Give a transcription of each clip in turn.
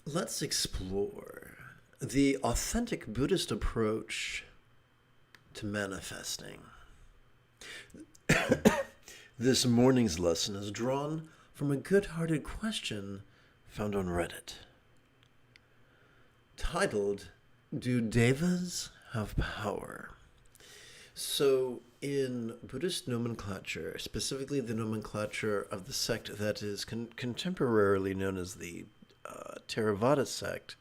Let's explore the authentic Buddhist approach to manifesting. This morning's lesson is drawn from a good-hearted question found on Reddit, titled, "Do Devas Have Power?" So, in Buddhist nomenclature, specifically the nomenclature of the sect that is contemporarily known as the Theravada sect,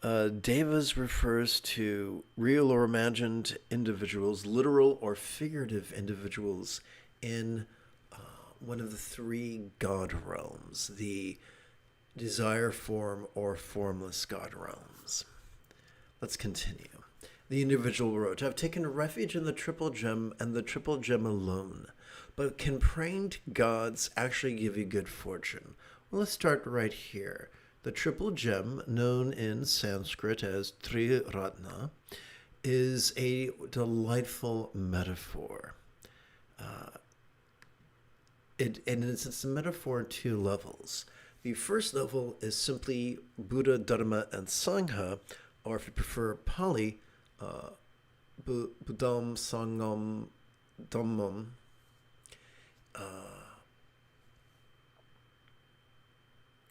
Devas refers to real or imagined individuals, literal or figurative individuals in one of the three God realms, the desire form or formless God realms. Let's continue. The individual wrote, "I've taken refuge in the triple gem and the triple gem alone, but can praying to gods actually give you good fortune?" Well, let's start right here. The triple gem, known in Sanskrit as Triratna, is a delightful metaphor. It's a metaphor in two levels. The first level is simply Buddha, Dharma, and Sangha, or if you prefer Pali, Buddham, Sangam, Dhammam.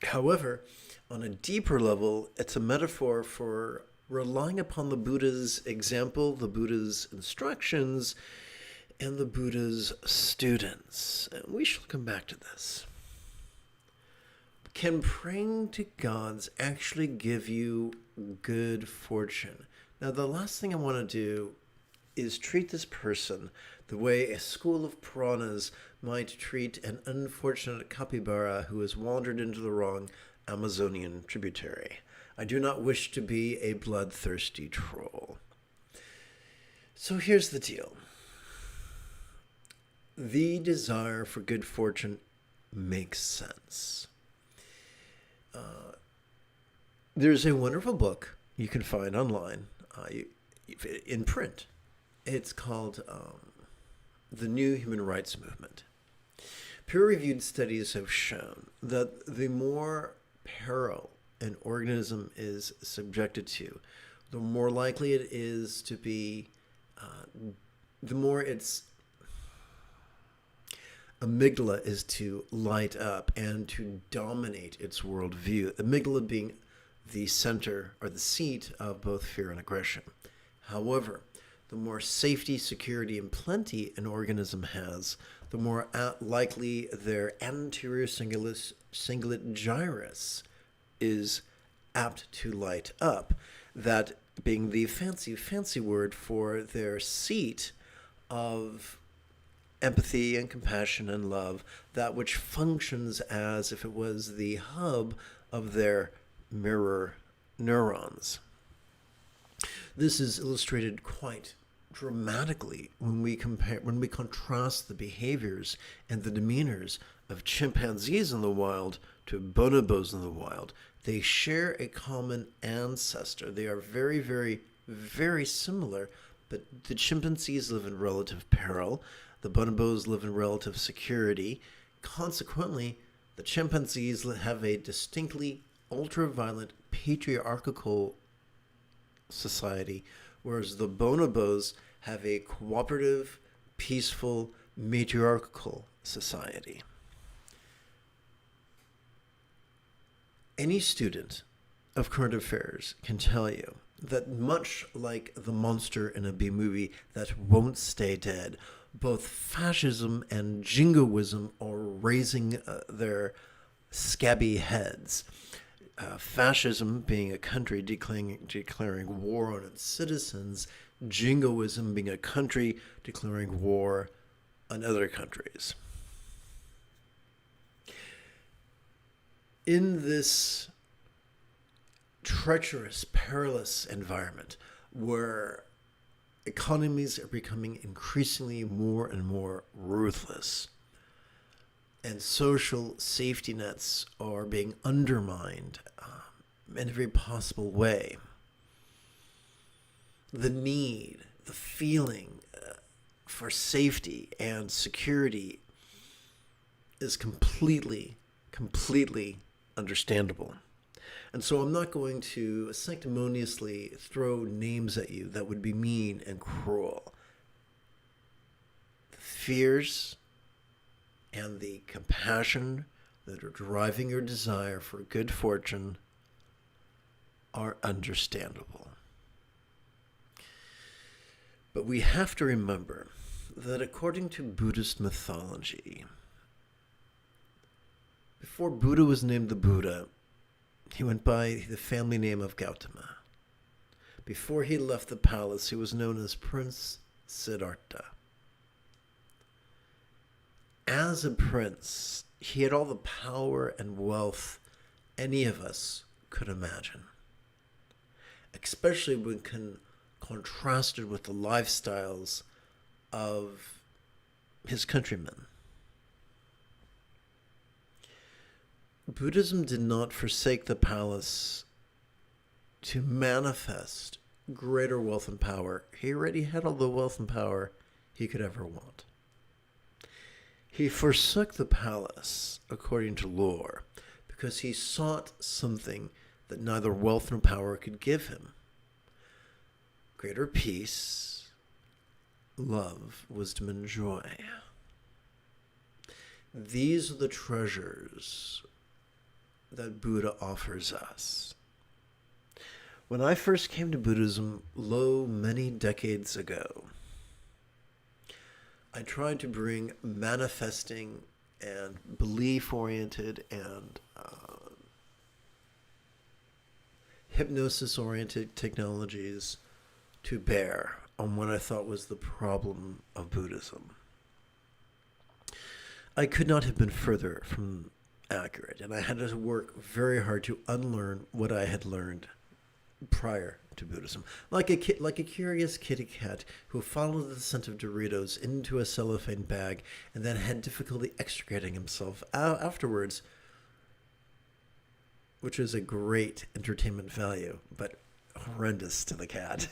However, on a deeper level, it's a metaphor for relying upon the Buddha's example, the Buddha's instructions, and the Buddha's students. And we shall come back to this. Can praying to gods actually give you good fortune? Now, the last thing I want to do is treat this person the way a school of piranhas might treat an unfortunate capybara who has wandered into the wrong Amazonian tributary. I do not wish to be a bloodthirsty troll. So here's the deal. The desire for good fortune makes sense. There's a wonderful book you can find online, in print. It's called The New Human Rights Movement. Peer-reviewed studies have shown that the more peril an organism is subjected to, the more likely it is to be, the more its amygdala is to light up and to dominate its worldview. Amygdala being the center or the seat of both fear and aggression. However, the more safety, security, and plenty an organism has, the more likely their anterior cingulate gyrus is apt to light up. That being the fancy word for their seat of empathy and compassion and love, that which functions as if it was the hub of their mirror neurons. This is illustrated quite dramatically when we contrast the behaviors and the demeanors of chimpanzees in the wild to bonobos in the wild. They share a common ancestor. They are very, very, very similar, but the chimpanzees live in relative peril. The bonobos live in relative security. Consequently, the chimpanzees have a distinctly ultra-violent patriarchal society, whereas the bonobos have a cooperative, peaceful, matriarchal society. Any student of current affairs can tell you that much like the monster in a B-movie that won't stay dead, both fascism and jingoism are raising their scabby heads. Fascism being a country declaring war on its citizens, jingoism being a country declaring war on other countries. In this treacherous, perilous environment where economies are becoming increasingly more and more ruthless, and social safety nets are being undermined in every possible way, the need, the feeling for safety and security is completely understandable. And so I'm not going to sanctimoniously throw names at you that would be mean and cruel. The fears and the compassion that are driving your desire for good fortune are understandable. But we have to remember that according to Buddhist mythology, before Buddha was named the Buddha, he went by the family name of Gautama. Before he left the palace, he was known as Prince Siddhartha. As a prince, he had all the power and wealth any of us could imagine, especially when contrasted with the lifestyles of his countrymen. Buddhism did not forsake the palace to manifest greater wealth and power. He already had all the wealth and power he could ever want. He forsook the palace, according to lore, because he sought something that neither wealth nor power could give him. Greater peace, love, wisdom, and joy. These are the treasures that Buddha offers us. When I first came to Buddhism, many decades ago, I tried to bring manifesting and belief-oriented and hypnosis-oriented technologies to bear on what I thought was the problem of Buddhism. I could not have been further from accurate, and I had to work very hard to unlearn what I had learned prior to Buddhism. Like a curious kitty cat who followed the scent of Doritos into a cellophane bag and then had difficulty extricating himself afterwards, which is a great entertainment value, but horrendous to the cat.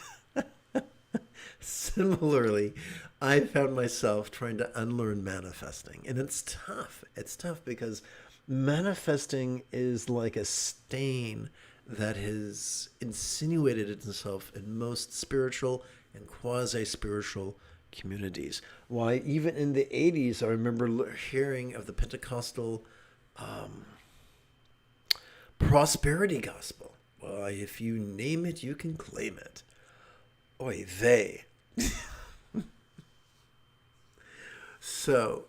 Similarly, I found myself trying to unlearn manifesting, and it's tough. It's tough because manifesting is like a stain that has insinuated itself in most spiritual and quasi-spiritual communities. Why, even in the 80s, I remember hearing of the Pentecostal prosperity gospel. Well, if you name it, you can claim it. Oy vey. So,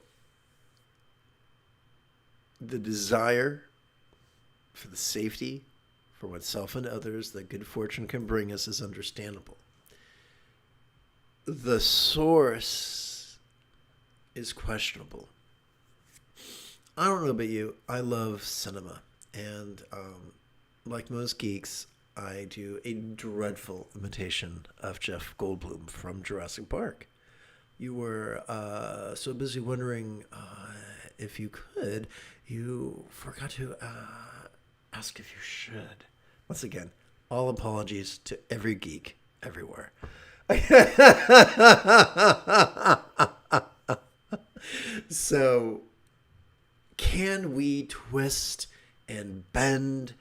the desire for the safety for oneself and others that good fortune can bring us is understandable. The source is questionable. I don't know about you, I love cinema. And like most geeks, I do a dreadful imitation of Jeff Goldblum from Jurassic Park. You were so busy wondering if you could, you forgot to ask if you should. Once again, all apologies to every geek everywhere. So, can we twist and bend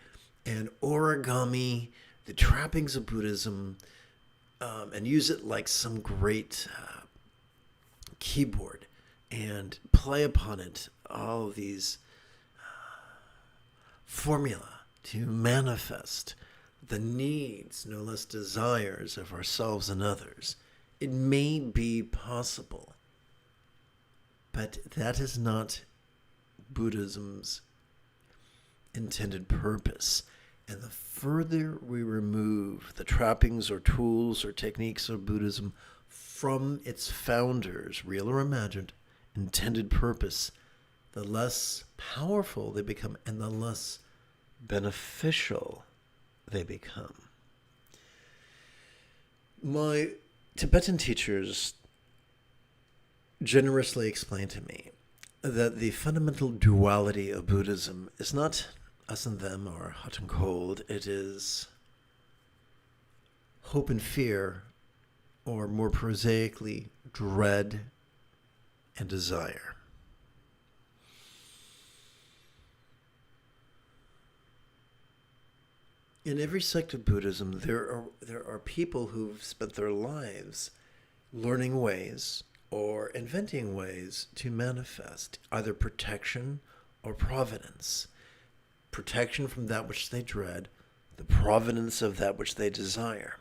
and origami the trappings of Buddhism and use it like some great keyboard and play upon it all of these formula to manifest the needs, no less desires, of ourselves and others? It may be possible, but that is not Buddhism's intended purpose. And the further we remove the trappings or tools or techniques of Buddhism from its founders, real or imagined, intended purpose, the less powerful they become and the less beneficial they become. My Tibetan teachers generously explained to me that the fundamental duality of Buddhism is not us and them or hot and cold. It is hope and fear, or more prosaically, dread and desire. In every sect of Buddhism, there are people who've spent their lives learning ways or inventing ways to manifest either protection or providence. Protection from that which they dread, the providence of that which they desire.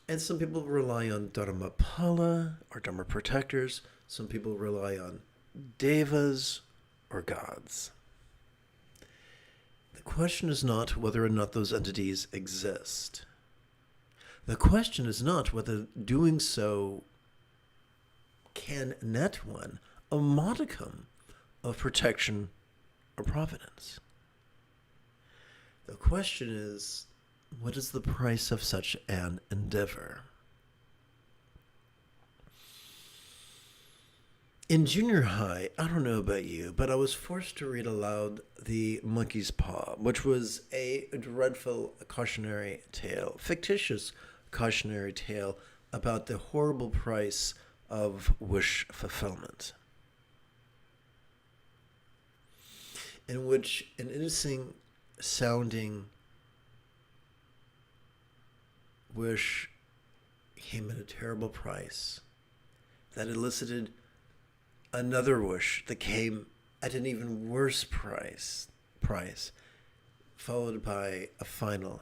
And some people rely on Dharmapala or Dharma protectors. Some people rely on devas or gods. The question is not whether or not those entities exist. The question is not whether doing so can net one a modicum of protection or providence. The question is, what is the price of such an endeavor? In junior high, I don't know about you, but I was forced to read aloud The Monkey's Paw, which was a dreadful cautionary tale, fictitious cautionary tale about the horrible price of wish fulfillment, in which an innocent sounding wish came at a terrible price that elicited another wish that came at an even worse price, followed by a final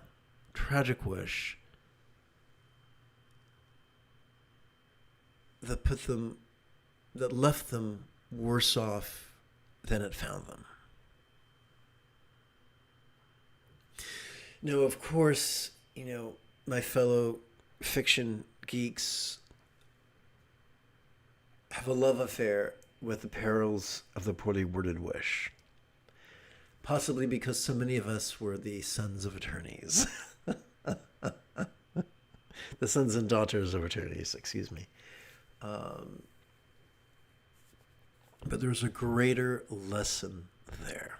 tragic wish that left them worse off than it found them. Now, of course, my fellow fiction geeks have a love affair with the perils of the poorly worded wish. Possibly because so many of us were the sons of attorneys. The sons and daughters of attorneys, excuse me. But there's a greater lesson there.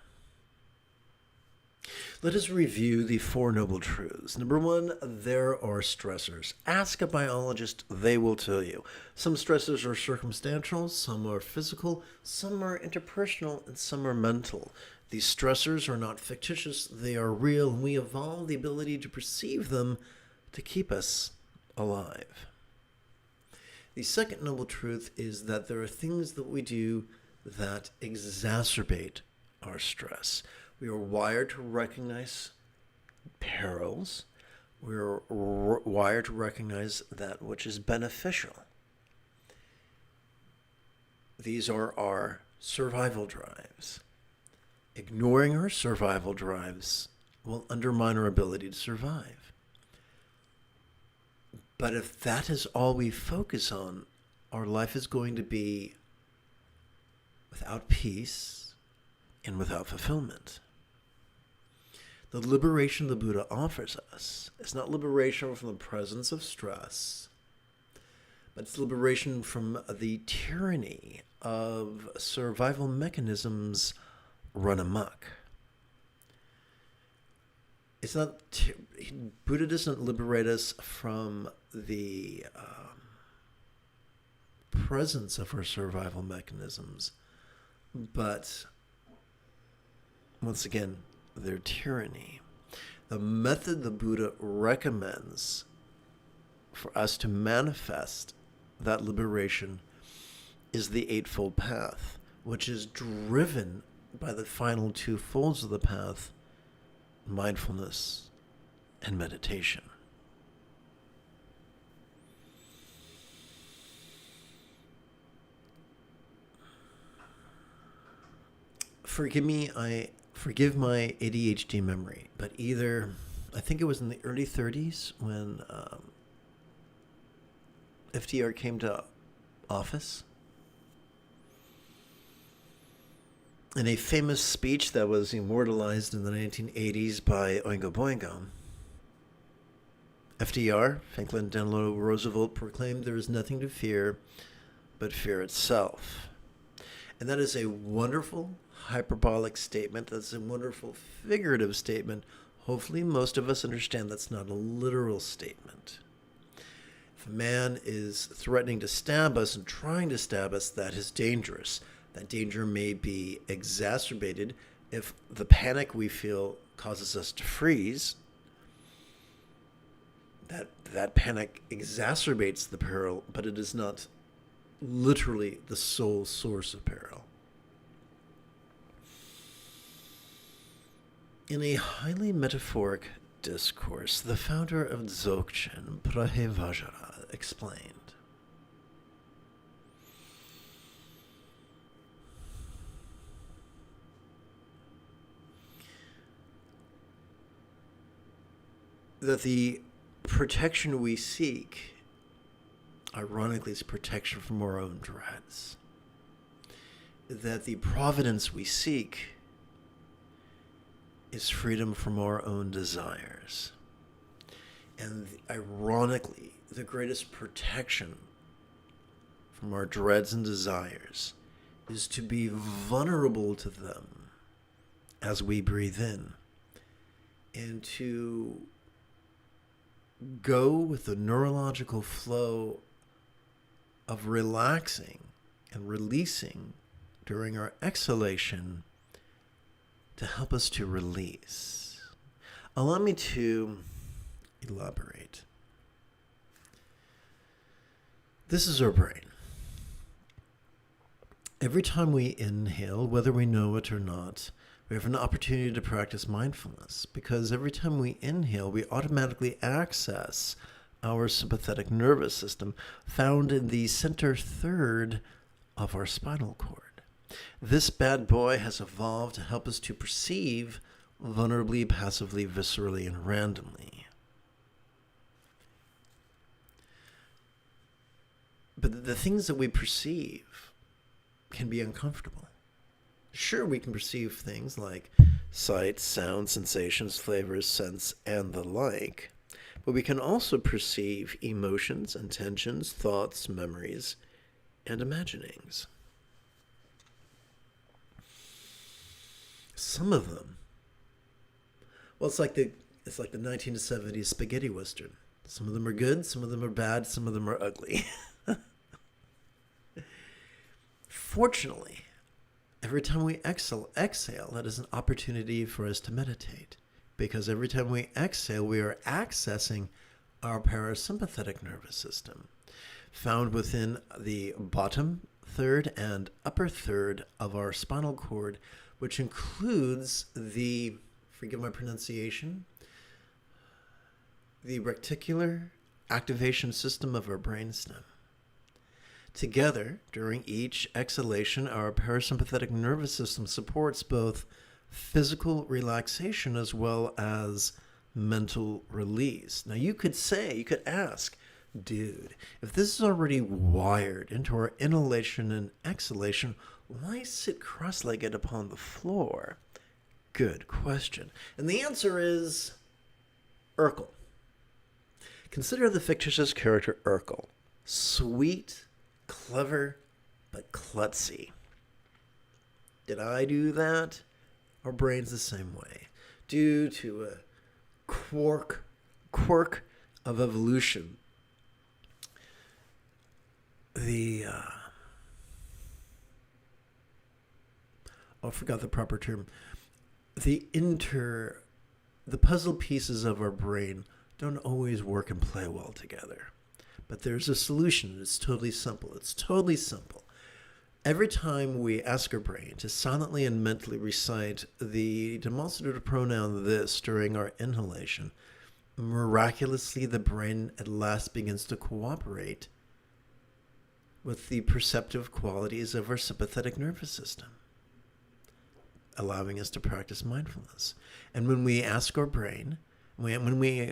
Let us review the Four Noble Truths. Number one, there are stressors. Ask a biologist, they will tell you. Some stressors are circumstantial, some are physical, some are interpersonal, and some are mental. These stressors are not fictitious, they are real, and we evolve the ability to perceive them to keep us alive. The second noble truth is that there are things that we do that exacerbate our stress. We are wired to recognize perils. We are wired to recognize that which is beneficial. These are our survival drives. Ignoring our survival drives will undermine our ability to survive. But if that is all we focus on, our life is going to be without peace and without fulfillment. The liberation the Buddha offers us is not liberation from the presence of stress, but it's liberation from the tyranny of survival mechanisms run amok. It's not Buddha doesn't liberate us from the presence of our survival mechanisms, but once again, their tyranny. The method the Buddha recommends for us to manifest that liberation is the Eightfold Path, which is driven by the final two folds of the path, mindfulness and meditation. Forgive my ADHD memory, but I think it was in the early 30s when FDR came to office. In a famous speech that was immortalized in the 1980s by Oingo Boingo, FDR, Franklin Delano Roosevelt, proclaimed there is nothing to fear but fear itself. And that is a wonderful hyperbolic statement. That's a wonderful figurative statement. Hopefully most of us understand that's not a literal statement. If a man is threatening to stab us and trying to stab us, that is dangerous. That danger may be exacerbated if the panic we feel causes us to freeze, that panic exacerbates the peril, but it is not literally the sole source of peril. In a highly metaphoric discourse, the founder of Dzogchen, Prahevajra, explained, that the protection we seek, ironically, is protection from our own dreads. That the providence we seek is freedom from our own desires. And ironically, the greatest protection from our dreads and desires is to be vulnerable to them as we breathe in, and to go with the neurological flow of relaxing and releasing during our exhalation to help us to release. Allow me to elaborate. This is our brain. Every time we inhale, whether we know it or not, we have an opportunity to practice mindfulness, because every time we inhale, we automatically access our sympathetic nervous system, found in the center third of our spinal cord. This bad boy has evolved to help us to perceive vulnerably, passively, viscerally, and randomly. But the things that we perceive can be uncomfortable. Sure, we can perceive things like sight, sound, sensations, flavors, scents, and the like, but we can also perceive emotions, intentions, thoughts, memories, and imaginings. Some of them, well, it's like the 1970s spaghetti western. Some of them are good, some of them are bad, some of them are ugly. Fortunately, every time we exhale, that is an opportunity for us to meditate. Because every time we exhale, we are accessing our parasympathetic nervous system, found within the bottom third and upper third of our spinal cord, which includes the, forgive my pronunciation, the reticular activation system of our brainstem. Together, during each exhalation, our parasympathetic nervous system supports both physical relaxation as well as mental release. Now, you could ask, dude, if this is already wired into our inhalation and exhalation, why sit cross-legged upon the floor? Good question. And the answer is Urkel. Consider the fictitious character Urkel. Sweet, clever, but klutzy. Did I do that? Our brain's the same way. Due to a quirk of evolution, I forgot the proper term. The puzzle pieces of our brain don't always work and play well together. But there's a solution. It's totally simple. Every time we ask our brain to silently and mentally recite the demonstrative pronoun this during our inhalation, miraculously the brain at last begins to cooperate with the perceptive qualities of our sympathetic nervous system, allowing us to practice mindfulness. And when we ask our brain,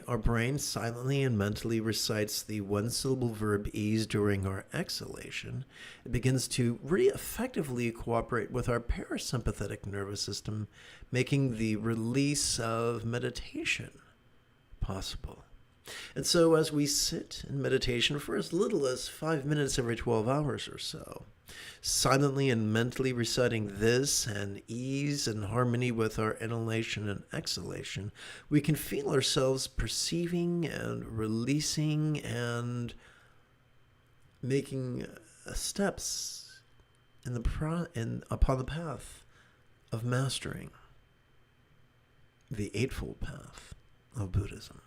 our brain silently and mentally recites the one-syllable verb ease during our exhalation, it begins to really effectively cooperate with our parasympathetic nervous system, making the release of meditation possible. And so as we sit in meditation for as little as 5 minutes every 12 hours or so, silently and mentally reciting this and ease and harmony with our inhalation and exhalation, we can feel ourselves perceiving and releasing and making steps upon the path of mastering the Eightfold Path of Buddhism.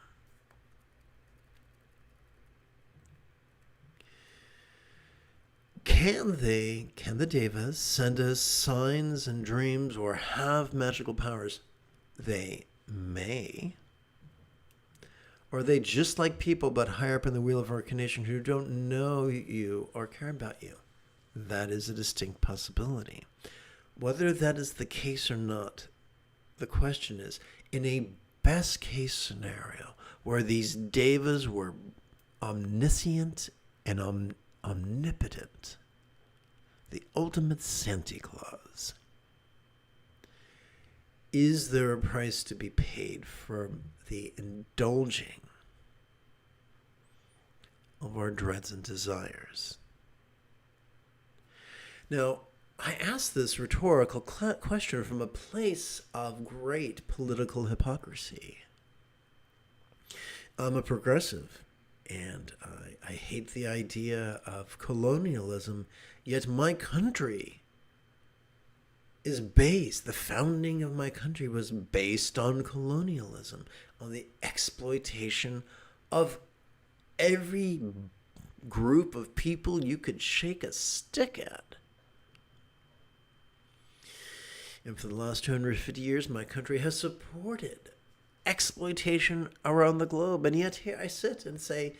Can the devas send us signs and dreams or have magical powers? They may. Or are they just like people but higher up in the wheel of incarnation who don't know you or care about you? That is a distinct possibility. Whether that is the case or not, the question is, in a best case scenario where these devas were omniscient and omnipotent, the ultimate Santa Claus, is there a price to be paid for the indulging of our dreads and desires? Now, I ask this rhetorical question from a place of great political hypocrisy. I'm a progressive, and I hate the idea of colonialism, yet my country is based, the founding of my country was based on colonialism, on the exploitation of every group of people you could shake a stick at. And for the last 250 years, my country has supported exploitation around the globe. And yet here I sit and say,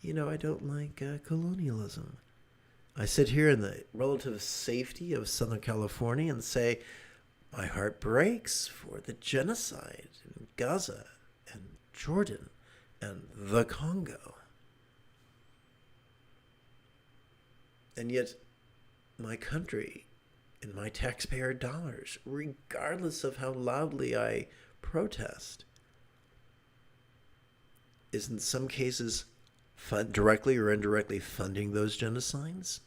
I don't like colonialism. I sit here in the relative safety of Southern California and say, my heart breaks for the genocide in Gaza and Jordan and the Congo. And yet my country, in my taxpayer dollars, regardless of how loudly I protest, is in some cases directly or indirectly funding those genocides,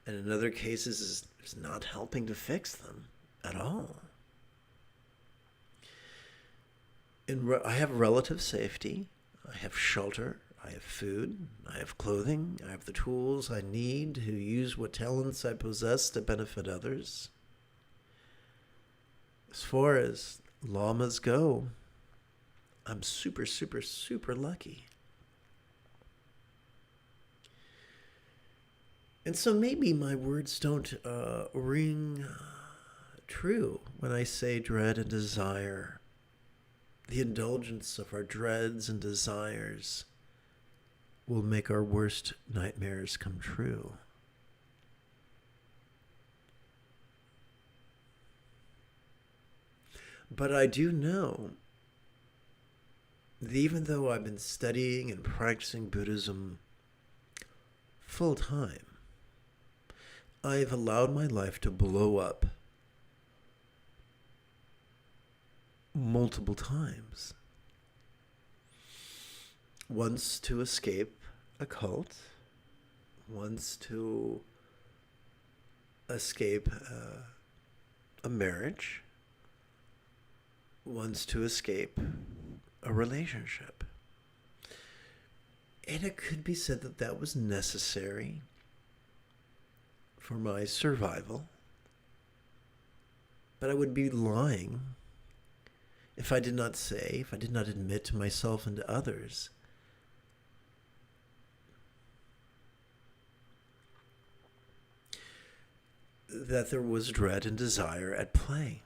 and in other cases is not helping to fix them at all. I have relative safety, I have shelter, I have food, I have clothing, I have the tools I need to use what talents I possess to benefit others. As far as lamas go, I'm super, super, super lucky. And so maybe my words don't ring true when I say dread and desire. The indulgence of our dreads and desires will make our worst nightmares come true. But I do know that even though I've been studying and practicing Buddhism full time, I've allowed my life to blow up multiple times. Once to escape a cult, once to escape a marriage, once to escape a relationship. And it could be said that that was necessary for my survival. But I would be lying if I did not admit to myself and to others that there was dread and desire at play.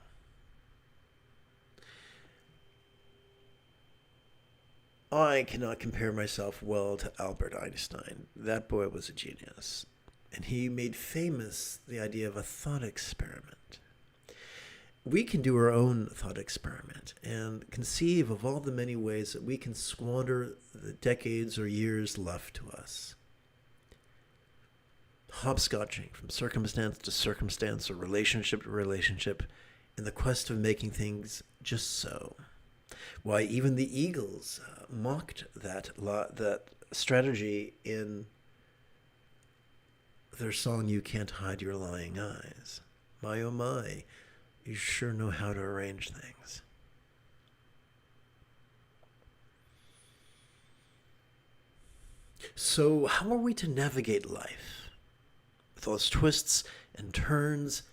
I cannot compare myself well to Albert Einstein. That boy was a genius. And he made famous the idea of a thought experiment. We can do our own thought experiment and conceive of all the many ways that we can squander the decades or years left to us. Hopscotching from circumstance to circumstance or relationship to relationship in the quest of making things just so. Why, even the Eagles mocked that strategy in their song, "You Can't Hide Your Lying Eyes." My oh my, you sure know how to arrange things. So how are we to navigate life with all its twists and turns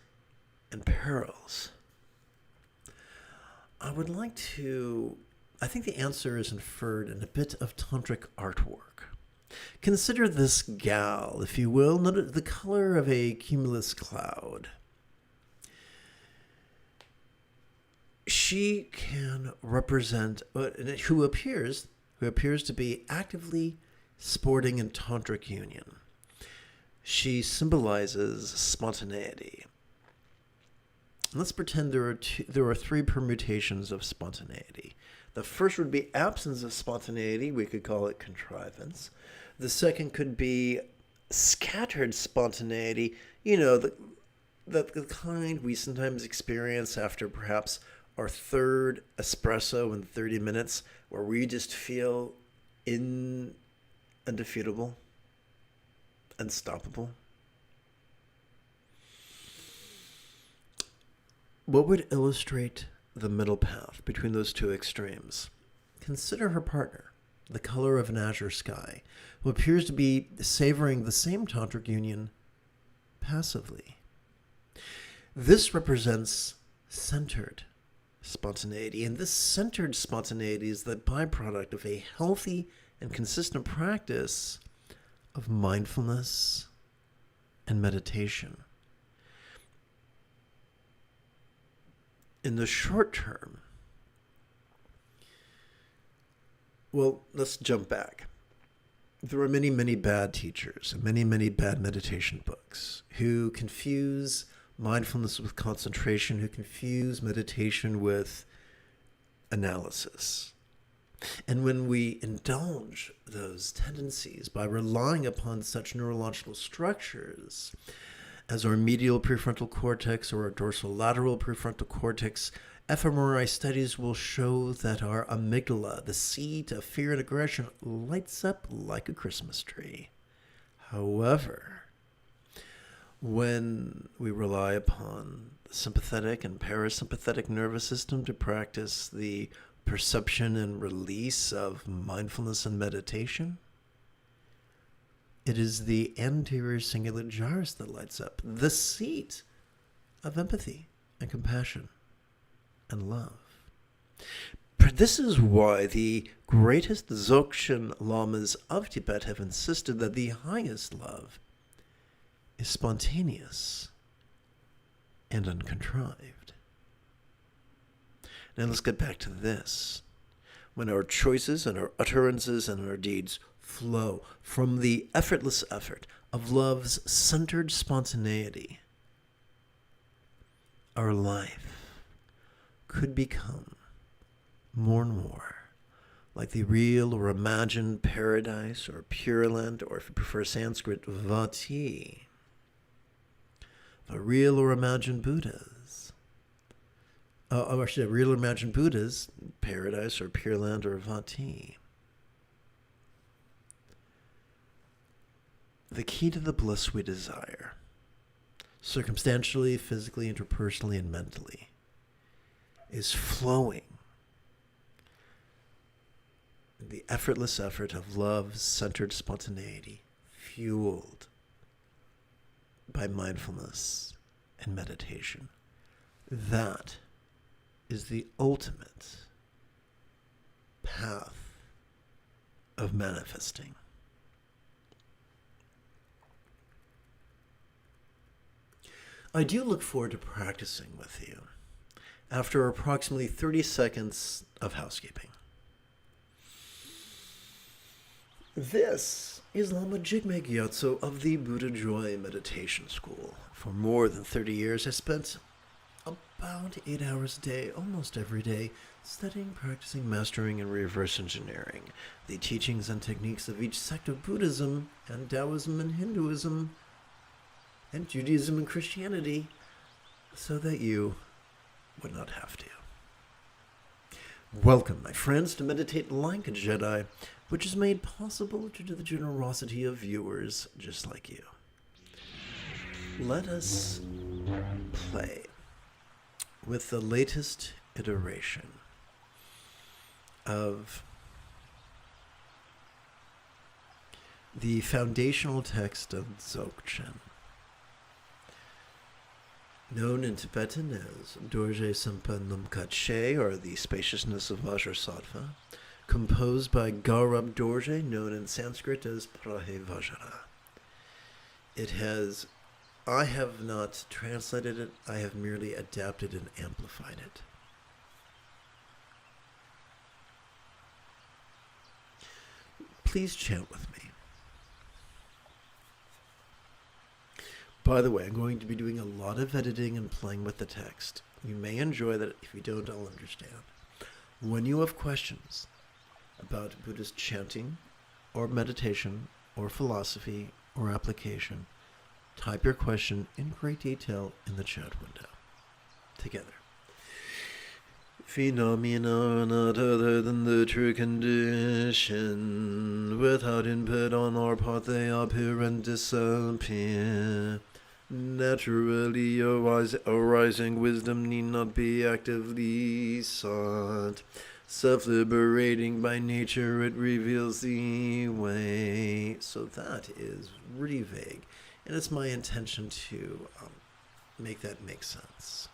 and perils? I think the answer is inferred in a bit of tantric artwork. Consider this gal, if you will, the color of a cumulus cloud. She can represent who appears to be actively sporting in tantric union. She symbolizes spontaneity. Let's pretend there are three permutations of spontaneity. The first would be absence of spontaneity. We could call it contrivance. The second could be scattered spontaneity. You know, the kind we sometimes experience after perhaps our third espresso in 30 minutes, where we just feel undefeatable, unstoppable. What would illustrate the middle path between those two extremes? Consider her partner, the color of an azure sky, who appears to be savoring the same tantric union passively. This represents centered spontaneity, and this centered spontaneity is the byproduct of a healthy and consistent practice of mindfulness and meditation. In the short term, well, let's jump back. There are many, many bad teachers and many, many bad meditation books who confuse mindfulness with concentration, who confuse meditation with analysis. And when we indulge those tendencies by relying upon such neurological structures as our medial prefrontal cortex or our dorsolateral prefrontal cortex, fMRI studies will show that our amygdala, the seat of fear and aggression, lights up like a Christmas tree. However, when we rely upon the sympathetic and parasympathetic nervous system to practice the perception and release of mindfulness and meditation, it is the anterior cingulate gyrus that lights up, the seat of empathy and compassion and love. This is why the greatest Dzogchen lamas of Tibet have insisted that the highest love is spontaneous and uncontrived. Now let's get back to this. When our choices and our utterances and our deeds flow from the effortless effort of love's centered spontaneity, our life could become more and more like the real or imagined paradise or Pure Land, or if you prefer Sanskrit, Vati. The real or imagined Buddhas. Real or imagined Buddhas, paradise or Pure Land or Vati. The key to the bliss we desire, circumstantially, physically, interpersonally, and mentally, is flowing in the effortless effort of love's centered spontaneity, fueled by mindfulness and meditation. That is the ultimate path of manifesting. I do look forward to practicing with you after approximately 30 seconds of housekeeping. This is Lama Jigme Gyatso of the Buddha Joy Meditation School. For more than 30 years, I spent about 8 hours a day, almost every day, studying, practicing, mastering, and reverse engineering the teachings and techniques of each sect of Buddhism and Taoism and Hinduism and Judaism and Christianity, so that you would not have to. Welcome, my friends, to Meditate Like a Jedi, which is made possible due to the generosity of viewers just like you. Let us play with the latest iteration of the foundational text of Dzogchen. known in Tibetan as Dorje Sampanam Kache, or the spaciousness of Vajrasattva, composed by Gaurab Dorje, known in Sanskrit as Prahe Vajra. I have not translated it, I have merely adapted and amplified it. Please chant with me. By the way, I'm going to be doing a lot of editing and playing with the text. You may enjoy that. If you don't, I'll understand. When you have questions about Buddhist chanting, or meditation, or philosophy, or application, type your question in great detail in the chat window. Together. Phenomena are not other than the true condition. Without input on our part, they appear and disappear. Naturally arising wisdom need not be actively sought. Self-liberating by nature, it reveals the way. So that is really vague, and it's my intention to make that make sense.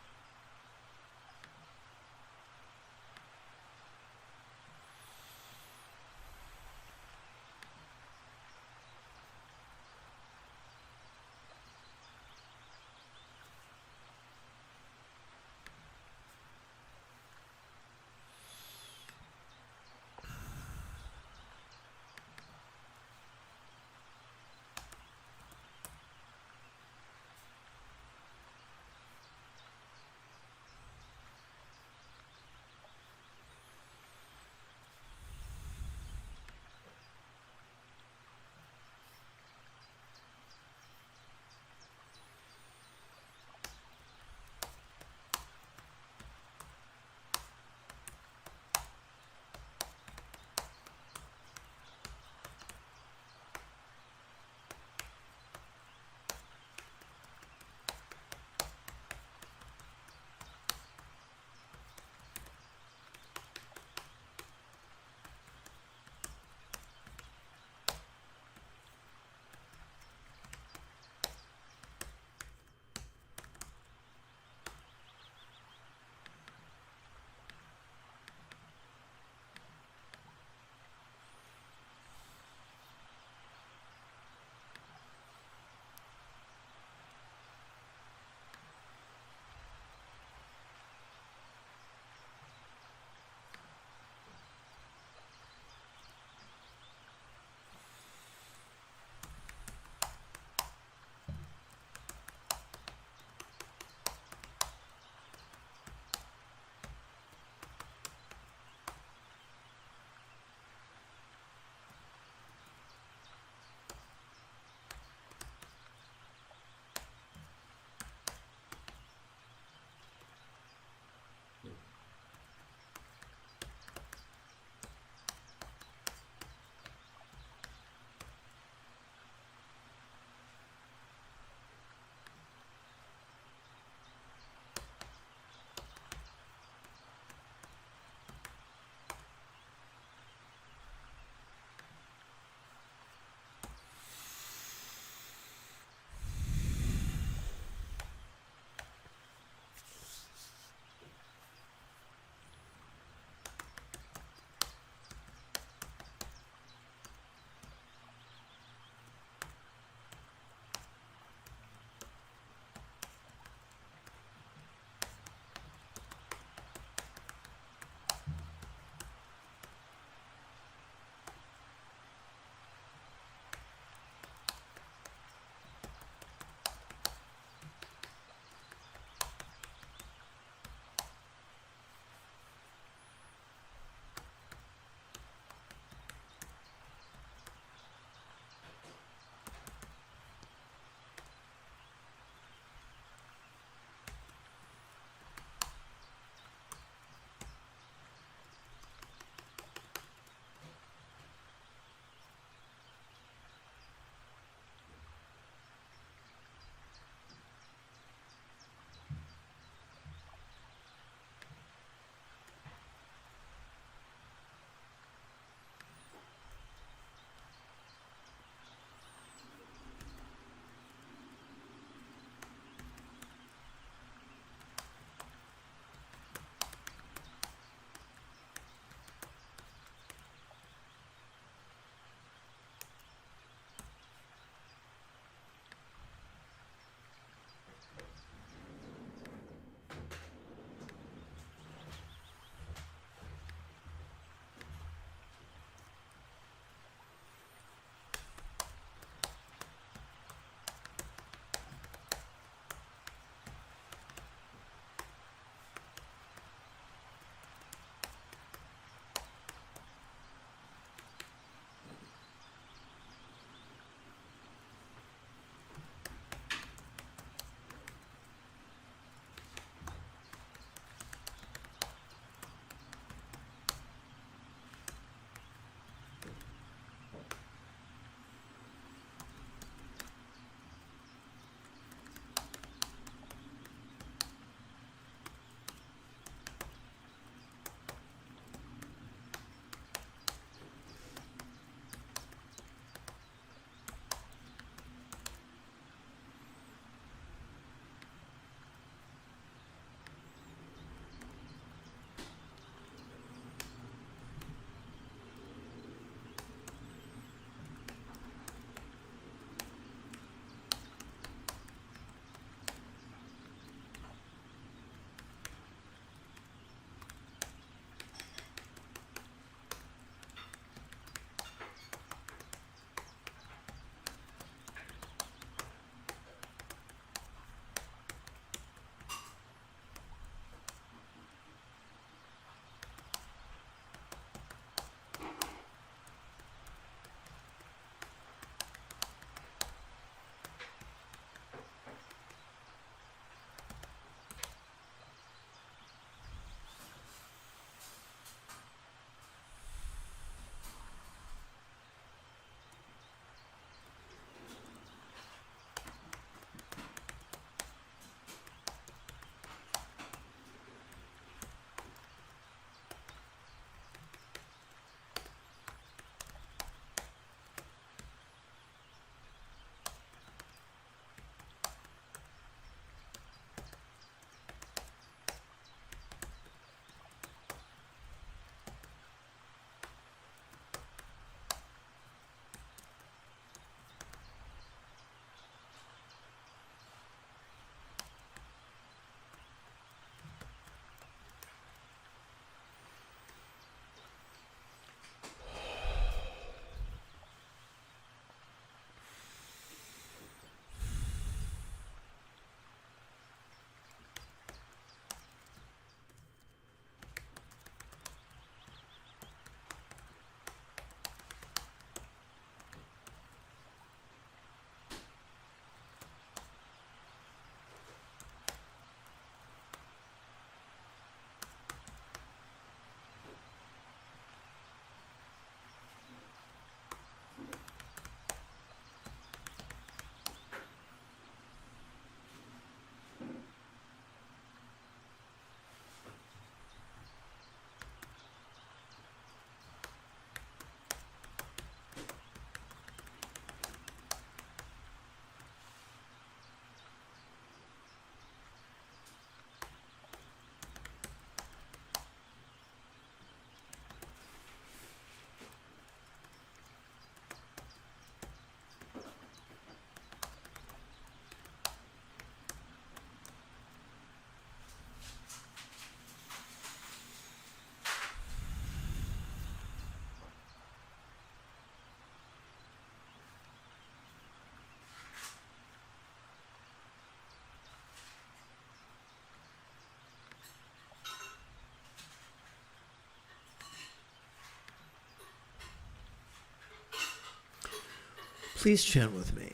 Please chant with me.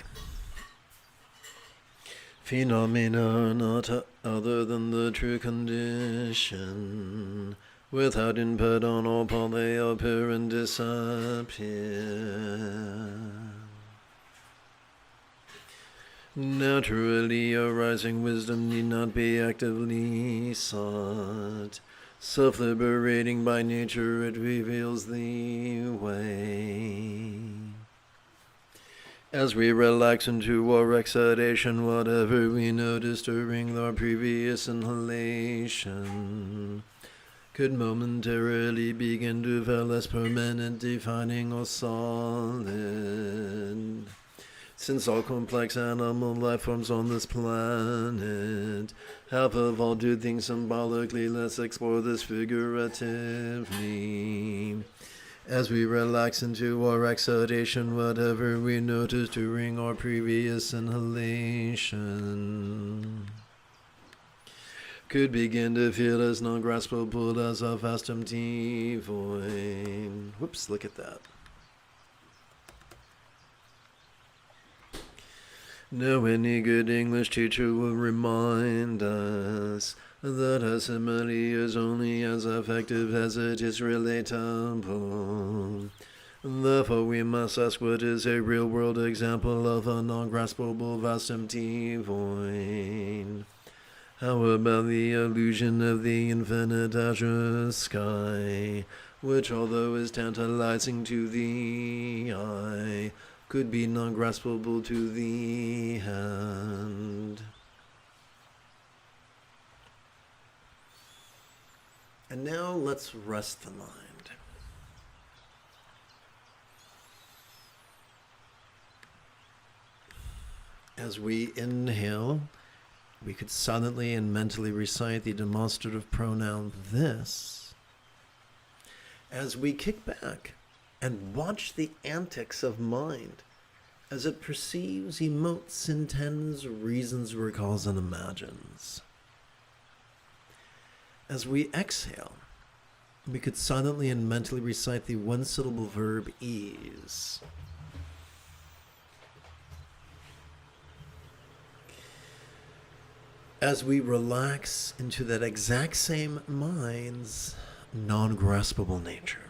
Phenomena are not other than the true condition. Without input on all part they appear and disappear. Naturally arising wisdom need not be actively sought. Self-liberating by nature, it reveals the way. As we relax into our exhalation, whatever we notice during our previous inhalation could momentarily begin to feel less permanent, defining or solid. Since all complex animal life forms on this planet have evolved to think symbolically, let's explore this figuratively. As we relax into our exhalation, whatever we notice during our previous inhalation could begin to feel as non-graspable as a vast empty void. Whoops, look at that. Now any good English teacher will remind us that a simile is only as effective as it is relatable. Therefore we must ask, what is a real-world example of a non-graspable vast empty void? How about the illusion of the infinite azure sky, which although is tantalizing to the eye, could be non-graspable to the hand? And now let's rest the mind. As we inhale, we could silently and mentally recite the demonstrative pronoun this. As we kick back and watch the antics of mind as it perceives, emotes, intends, reasons, recalls, and imagines. As we exhale, we could silently and mentally recite the one-syllable verb ease. As we relax into that exact same mind's non-graspable nature.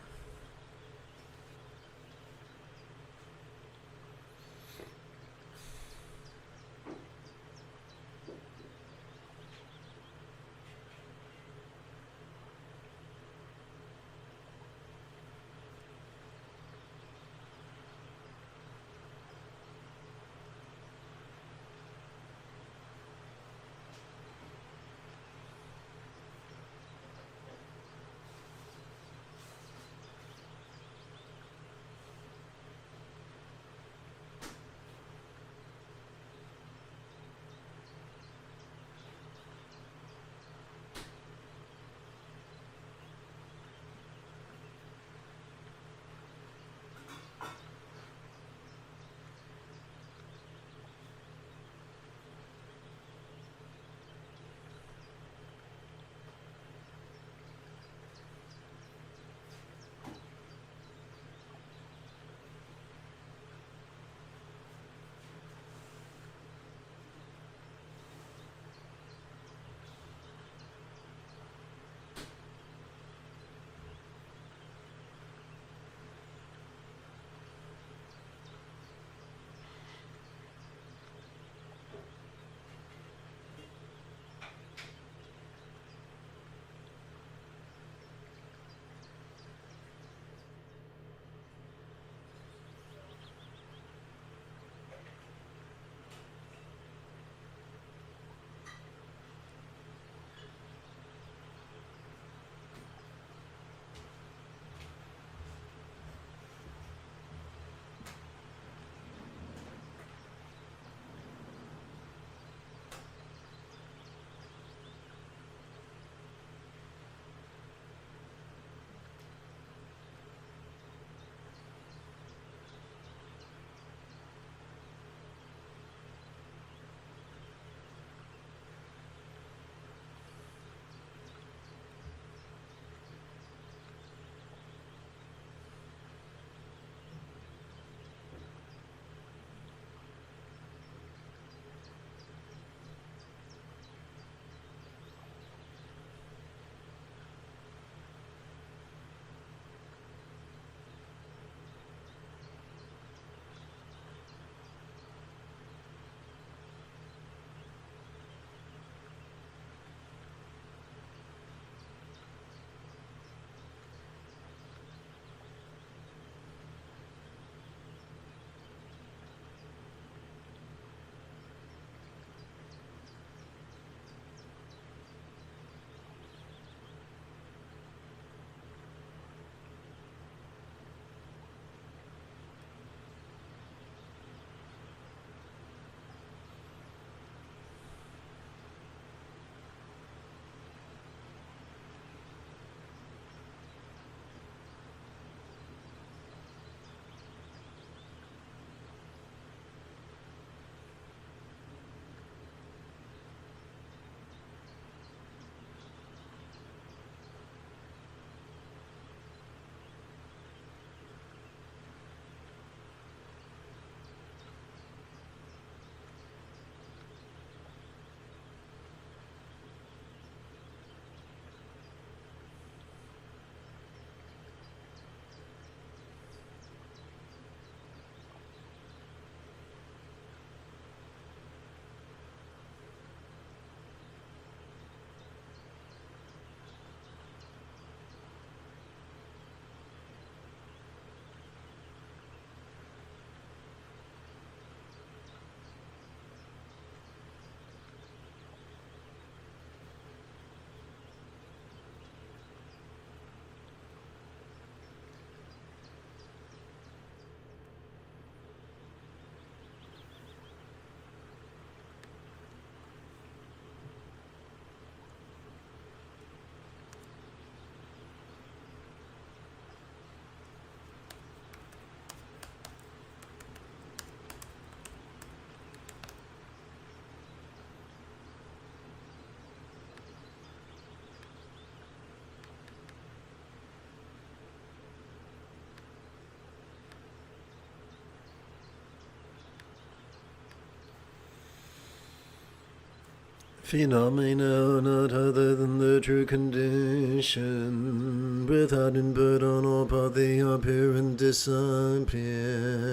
Phenomena not other than the true condition, without input on all part they appear and disappear.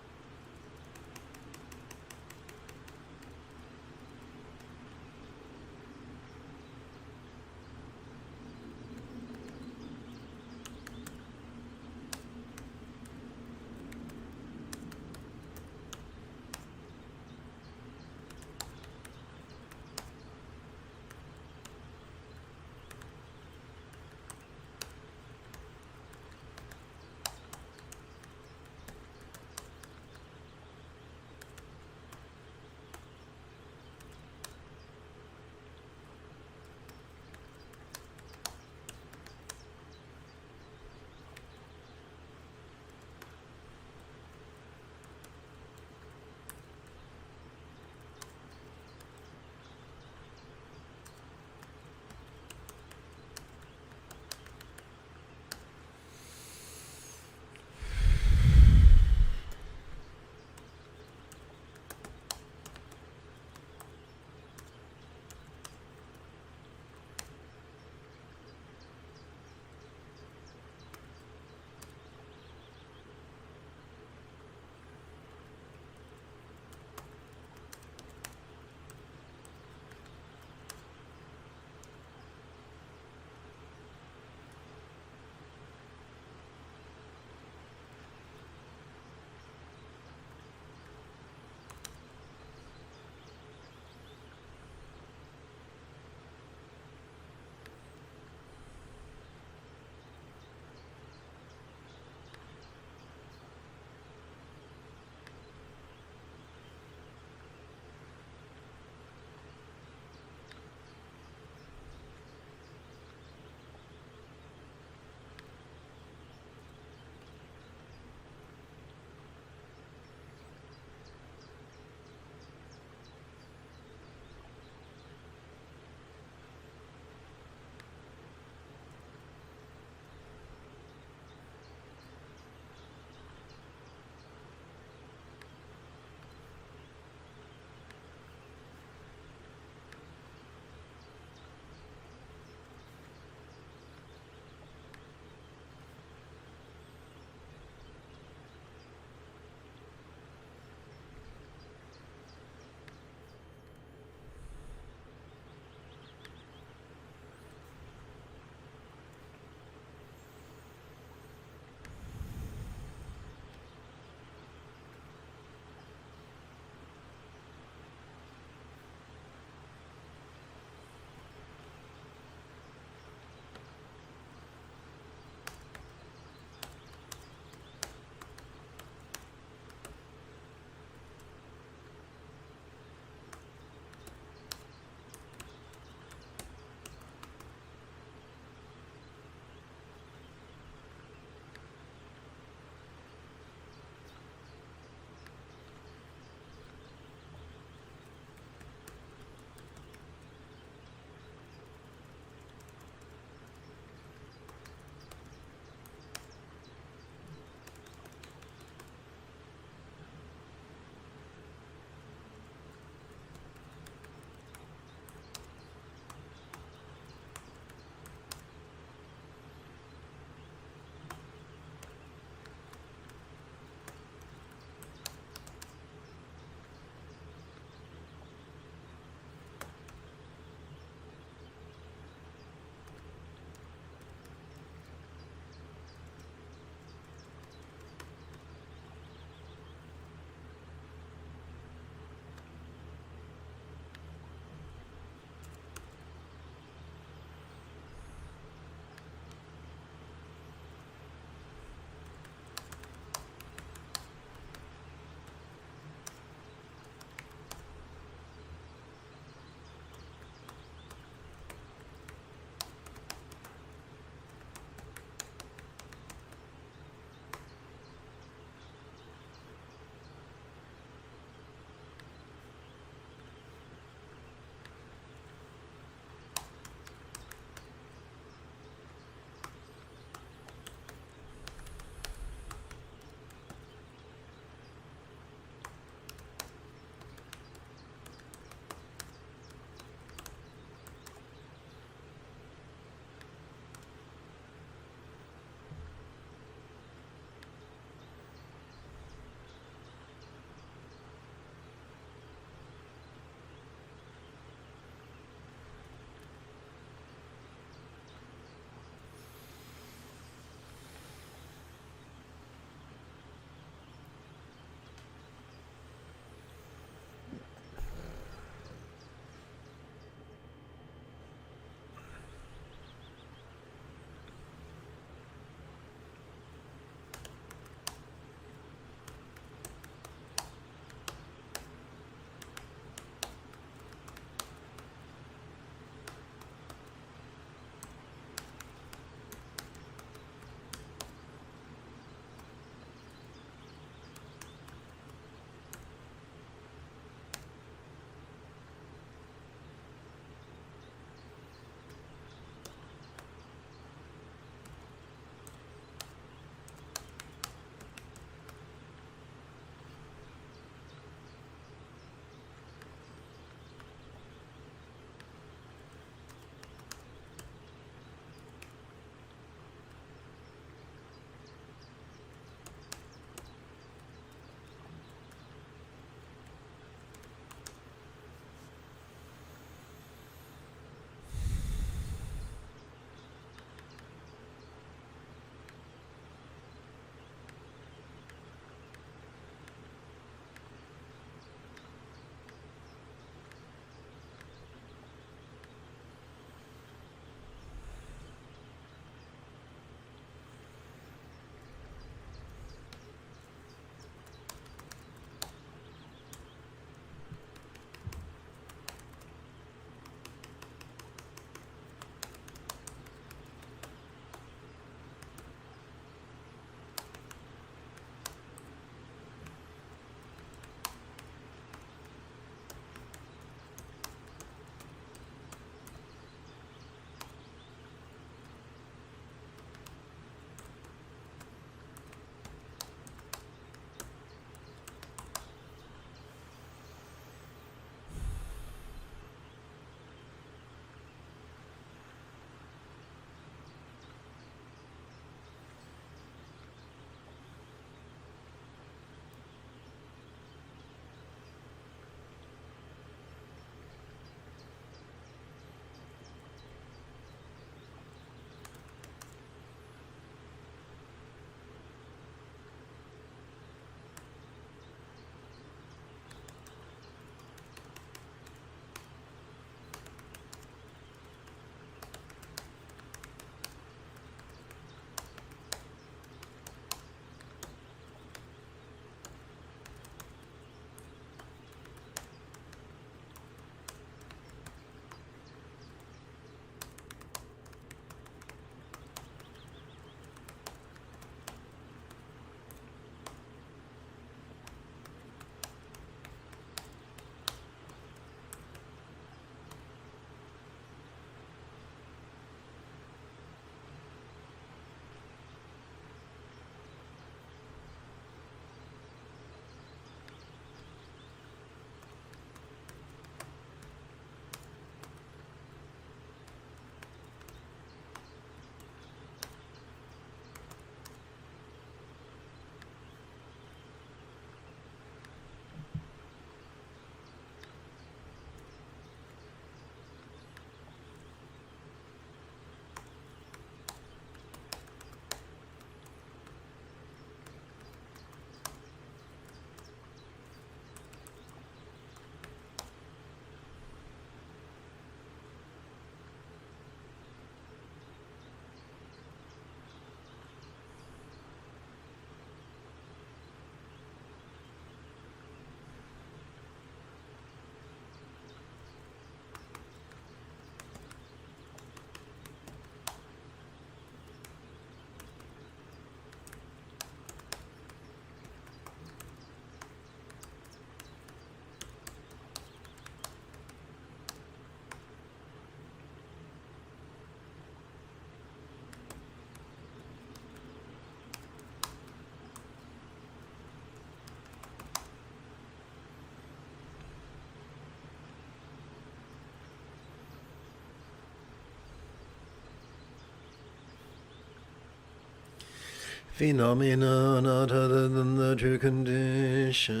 Phenomena not other than the true condition.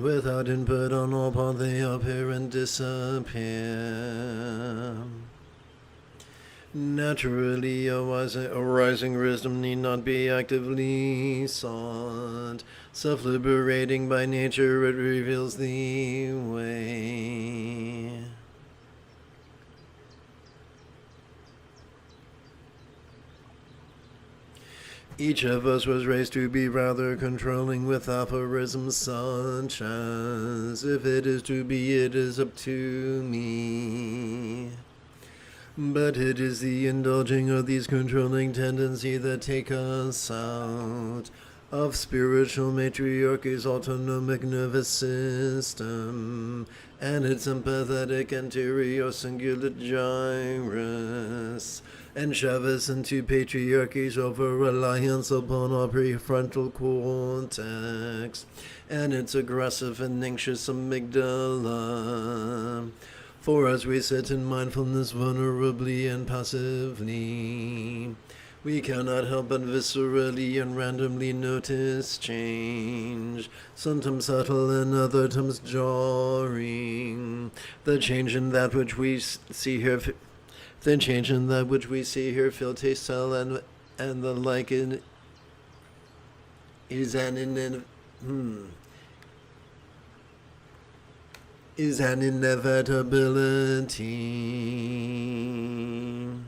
Without input on all part they appear and disappear. Naturally, arising wisdom need not be actively sought. Self-liberating by nature, it reveals the way. Each of us was raised to be rather controlling with aphorisms such as, if it is to be, it is up to me. But it is the indulging of these controlling tendencies that take us out of spiritual matriarchy's autonomic nervous system and its empathetic anterior cingulate gyrus, and shove us into patriarchy's over-reliance upon our prefrontal cortex and its aggressive and anxious amygdala. For as we sit in mindfulness vulnerably and passively, we cannot help but viscerally and randomly notice change, sometimes subtle and other times jarring. The change in that which we see here, feel, taste, smell, and the like is an inevitability.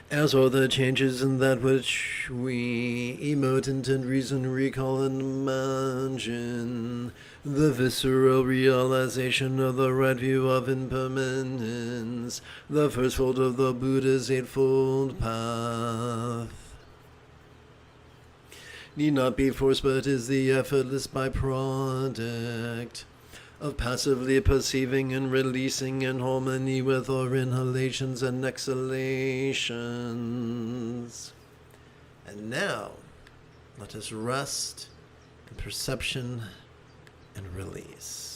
As are the changes in that which we emote, intend, reason, recall, and imagine. The visceral realization of the right view of impermanence, the first fold of the Buddha's eightfold path, need not be forced, but is the effortless byproduct of passively perceiving and releasing in harmony with our inhalations and exhalations. And now, let us rest in perception and release.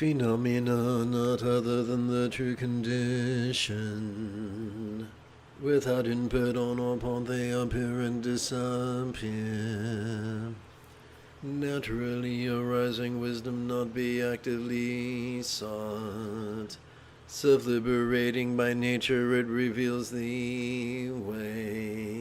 Phenomena not other than the true condition. Without input on or upon they appear and disappear. Naturally arising wisdom not be actively sought. Self-liberating by nature, it reveals the way.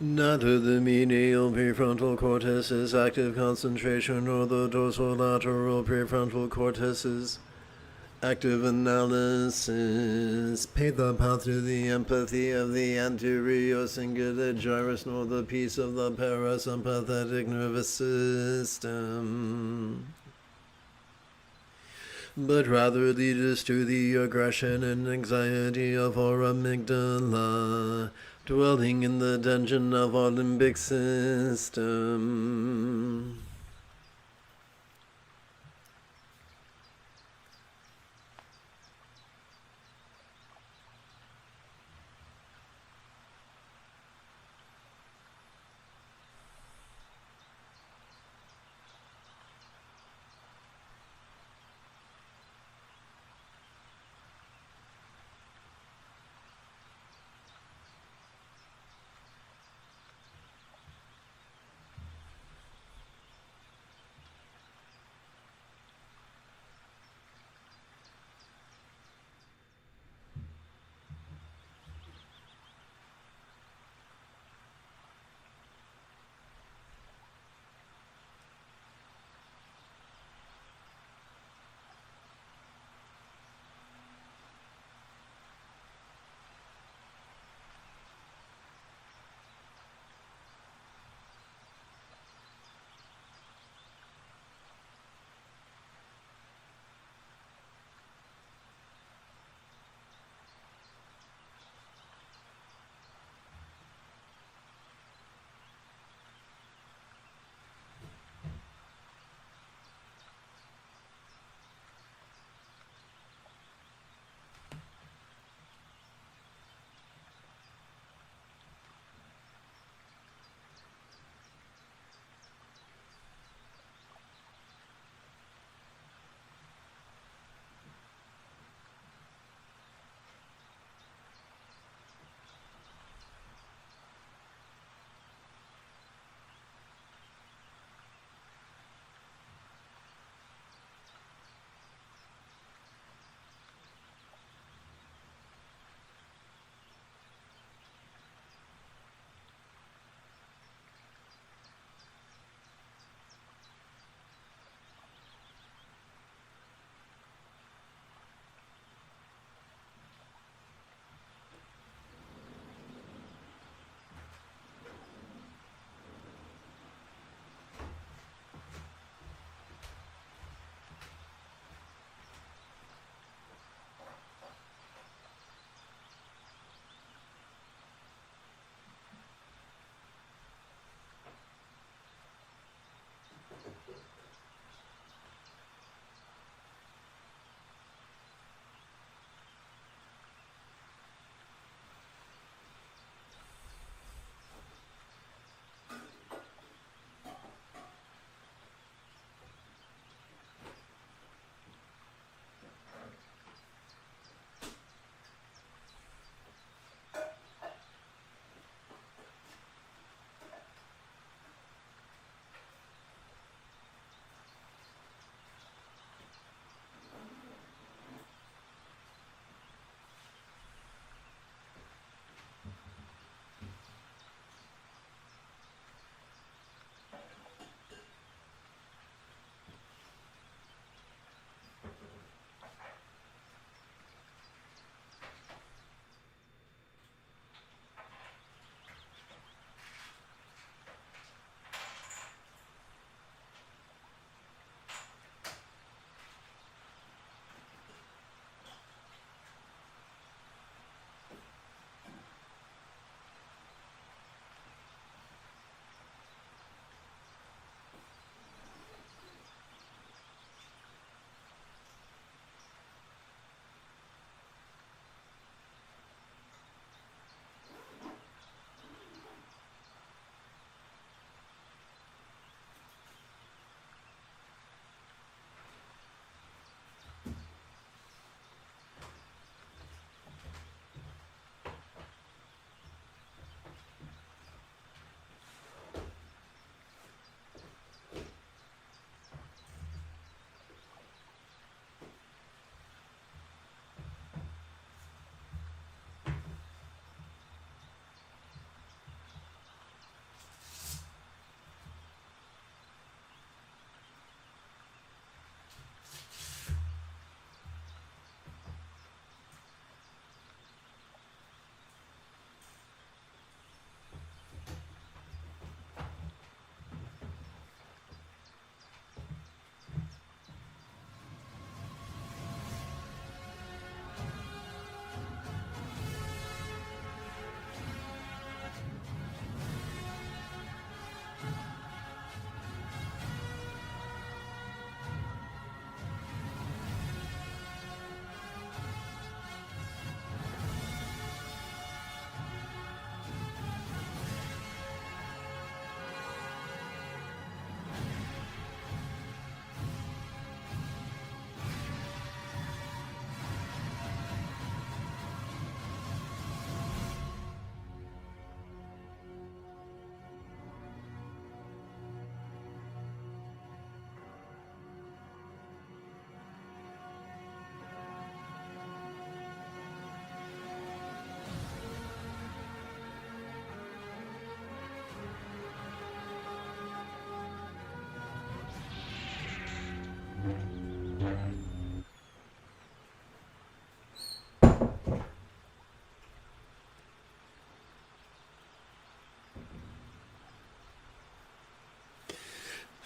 Neither the medial prefrontal cortex's active concentration nor the dorsolateral prefrontal cortex's active analysis pave the path to the empathy of the anterior cingulate gyrus nor the peace of the parasympathetic nervous system, but rather lead us to the aggression and anxiety of our amygdala, dwelling in the dungeon of our limbic system.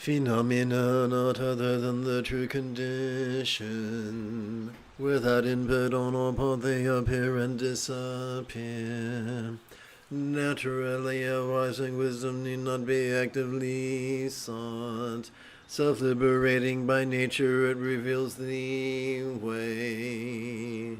Phenomena not other than the true condition. Without input on or part they appear and disappear. Naturally arising wisdom need not be actively sought. Self-liberating by nature, it reveals the way.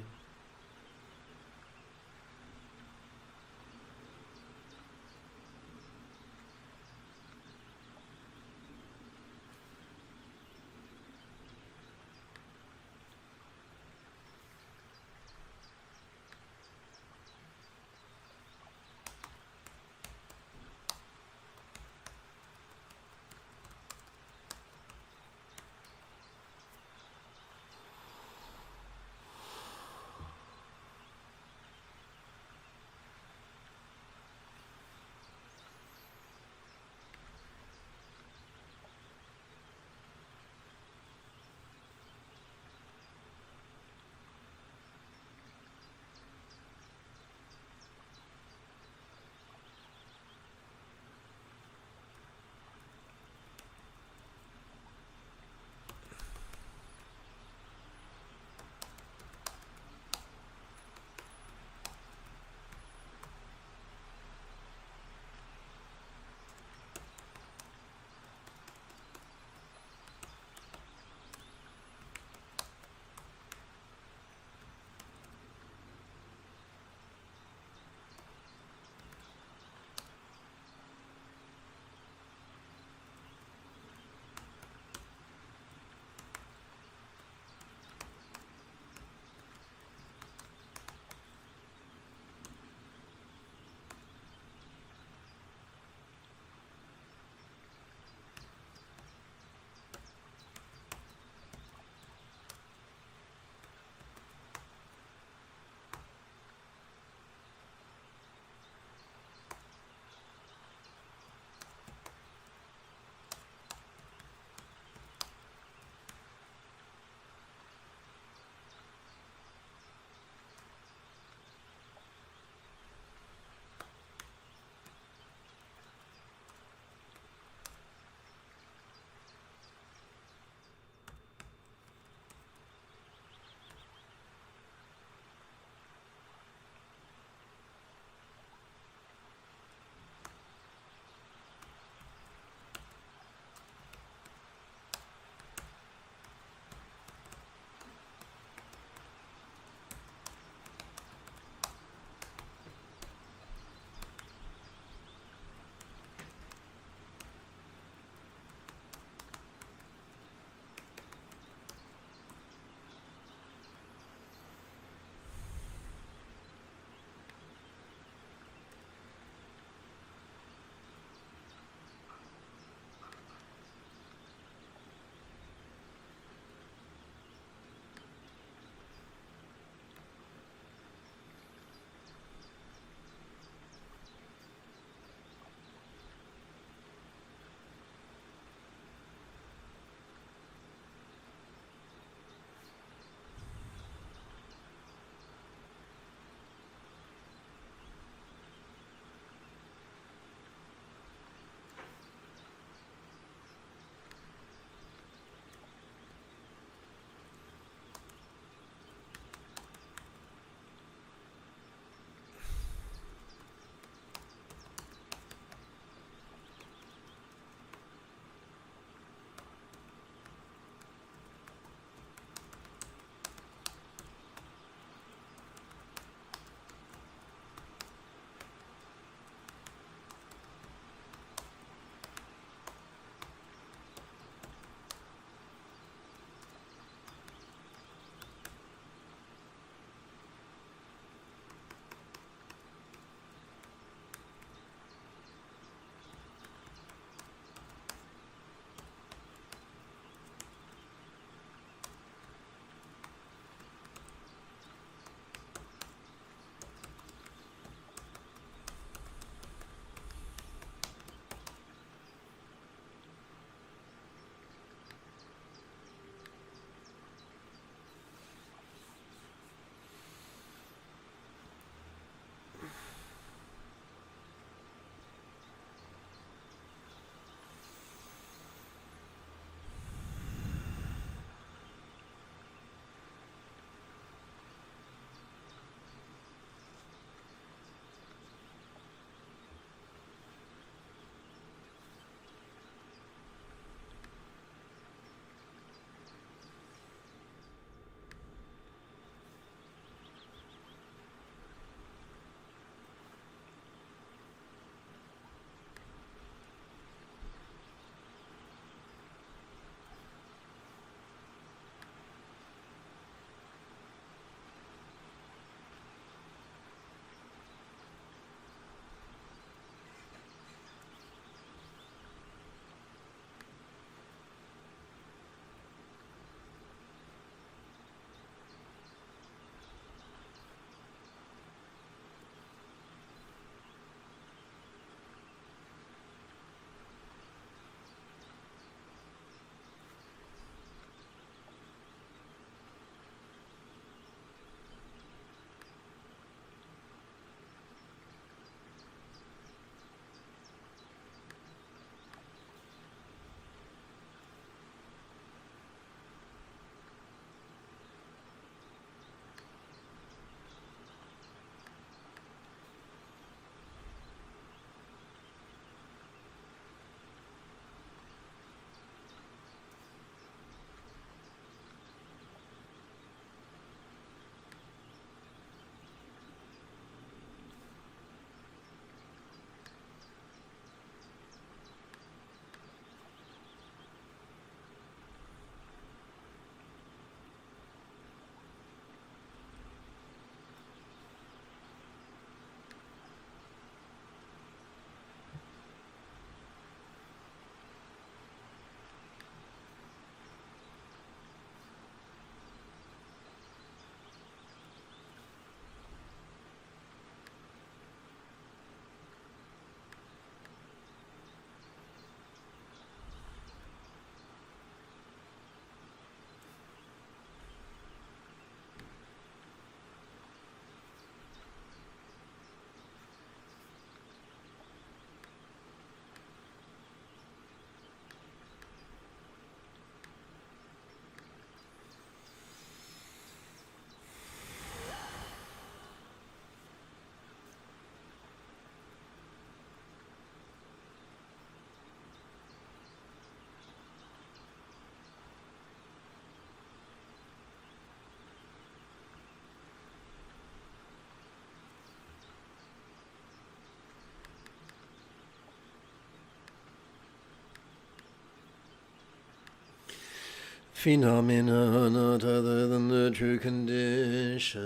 Phenomena not other than the true condition.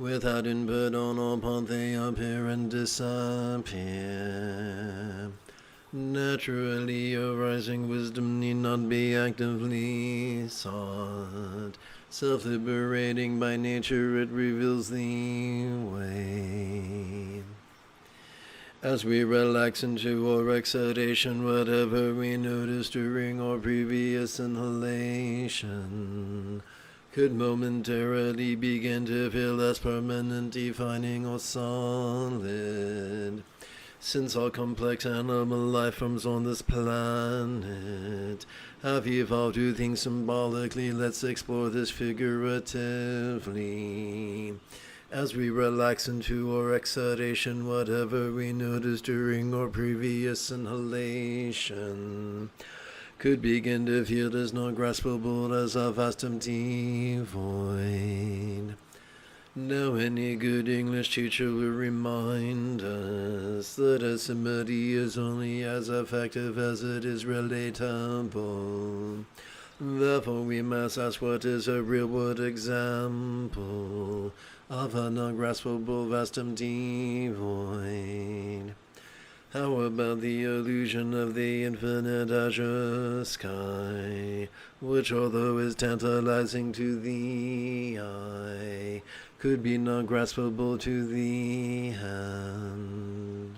Without input on all part they appear and disappear. Naturally arising wisdom need not be actively sought. Self-liberating by nature, it reveals the way. As we relax into our exhalation, whatever we notice during our previous inhalation could momentarily begin to feel less permanent, defining or solid. Since all complex animal life forms on this planet have evolved to think symbolically, let's explore this figuratively. As we relax into our exhalation, whatever we notice during our previous inhalation could begin to feel as not graspable as a vast empty void. Now any good English teacher will remind us that asymmetry is only as effective as it is relatable. Therefore we must ask, what is a real-world example of a non-graspable vast empty void? How about the illusion of the infinite azure sky, which although is tantalizing to the eye, could be not graspable to the hand?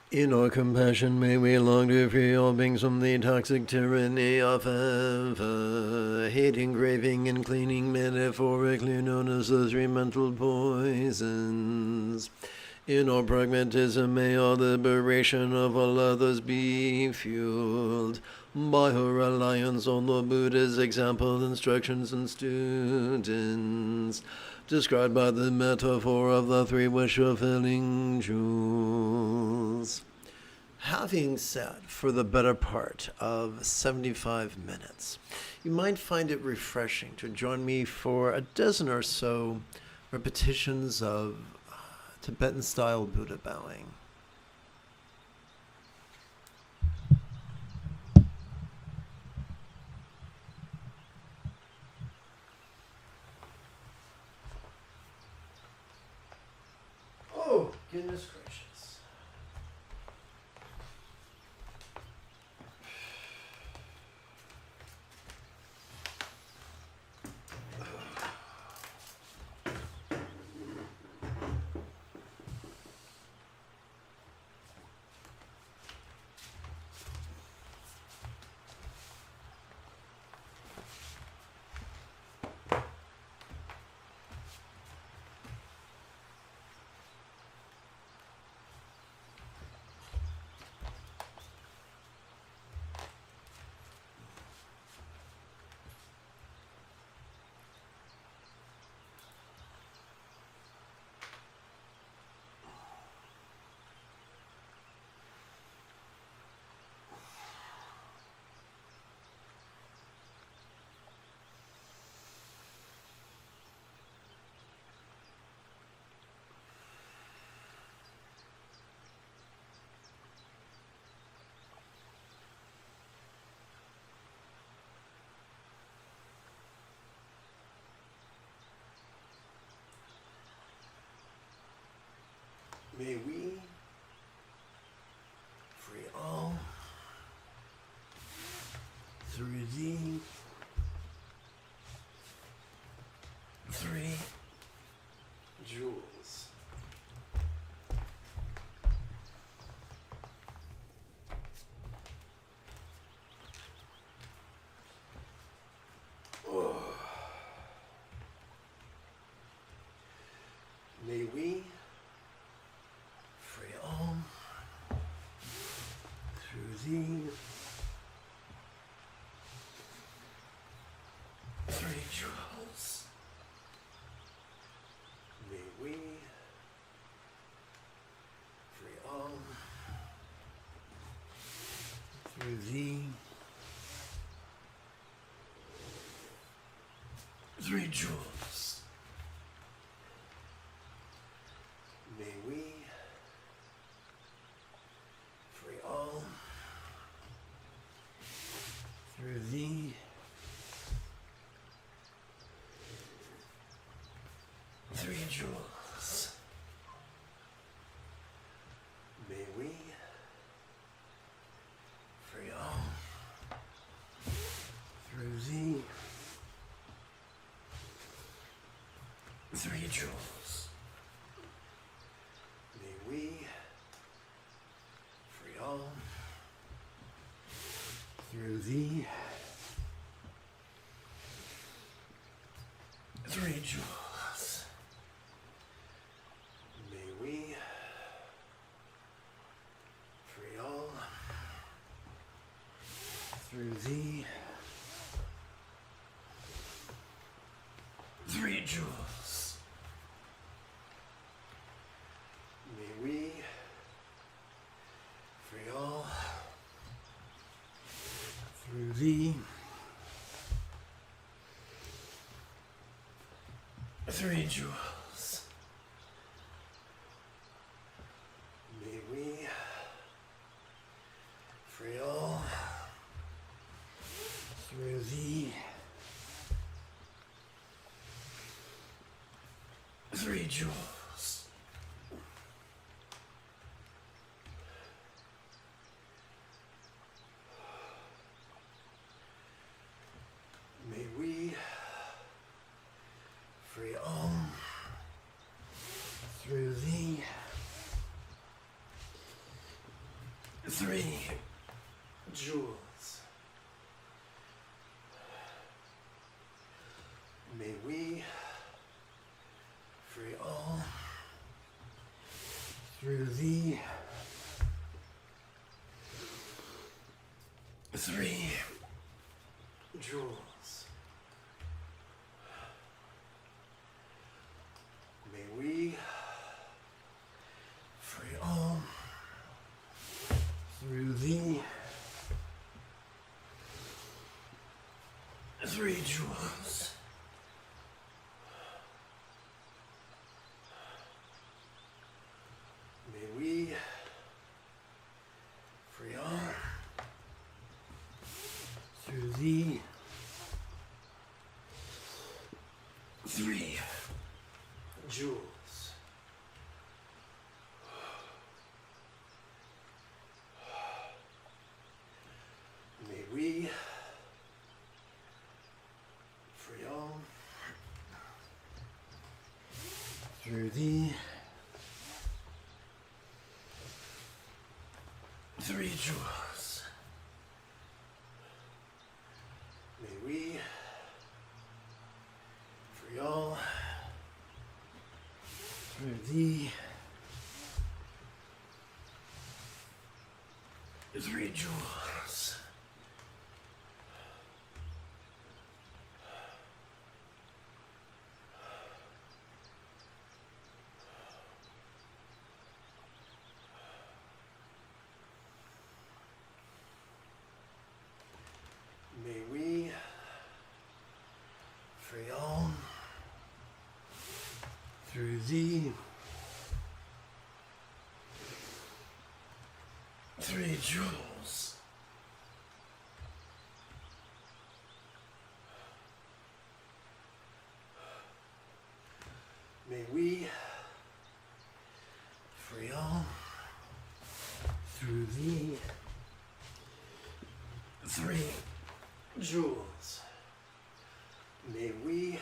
In our compassion may we long to free all beings from the toxic tyranny of ever hating, craving, and cleaning, metaphorically known as the three mental poisons. In our pragmatism may our liberation of all others be fueled by her reliance on the Buddha's example, instructions, and students, described by the metaphor of the three wish-fulfilling jewels. Having sat for the better part of 75 minutes, you might find it refreshing to join me for a dozen or so repetitions of Tibetan-style Buddha bowing. Goodness gracious. May we free all through the three jewels. May we free all through the three jewels. May we free all through the three jewels. May we free all through the three jewels. May we free all through the three jewels. May we free all through the three jewels. May we free all through the three jewels. May we free all through the three jewels. May we free all through the three jewels. May we free all through the three jewels. May we free all through the three jewels. May we free all through the three jewels. May we free all through the three jewels. through the three jewels. May we free all through the three jewels. May we free all through the three jewels. May we free all through the three jewels. May we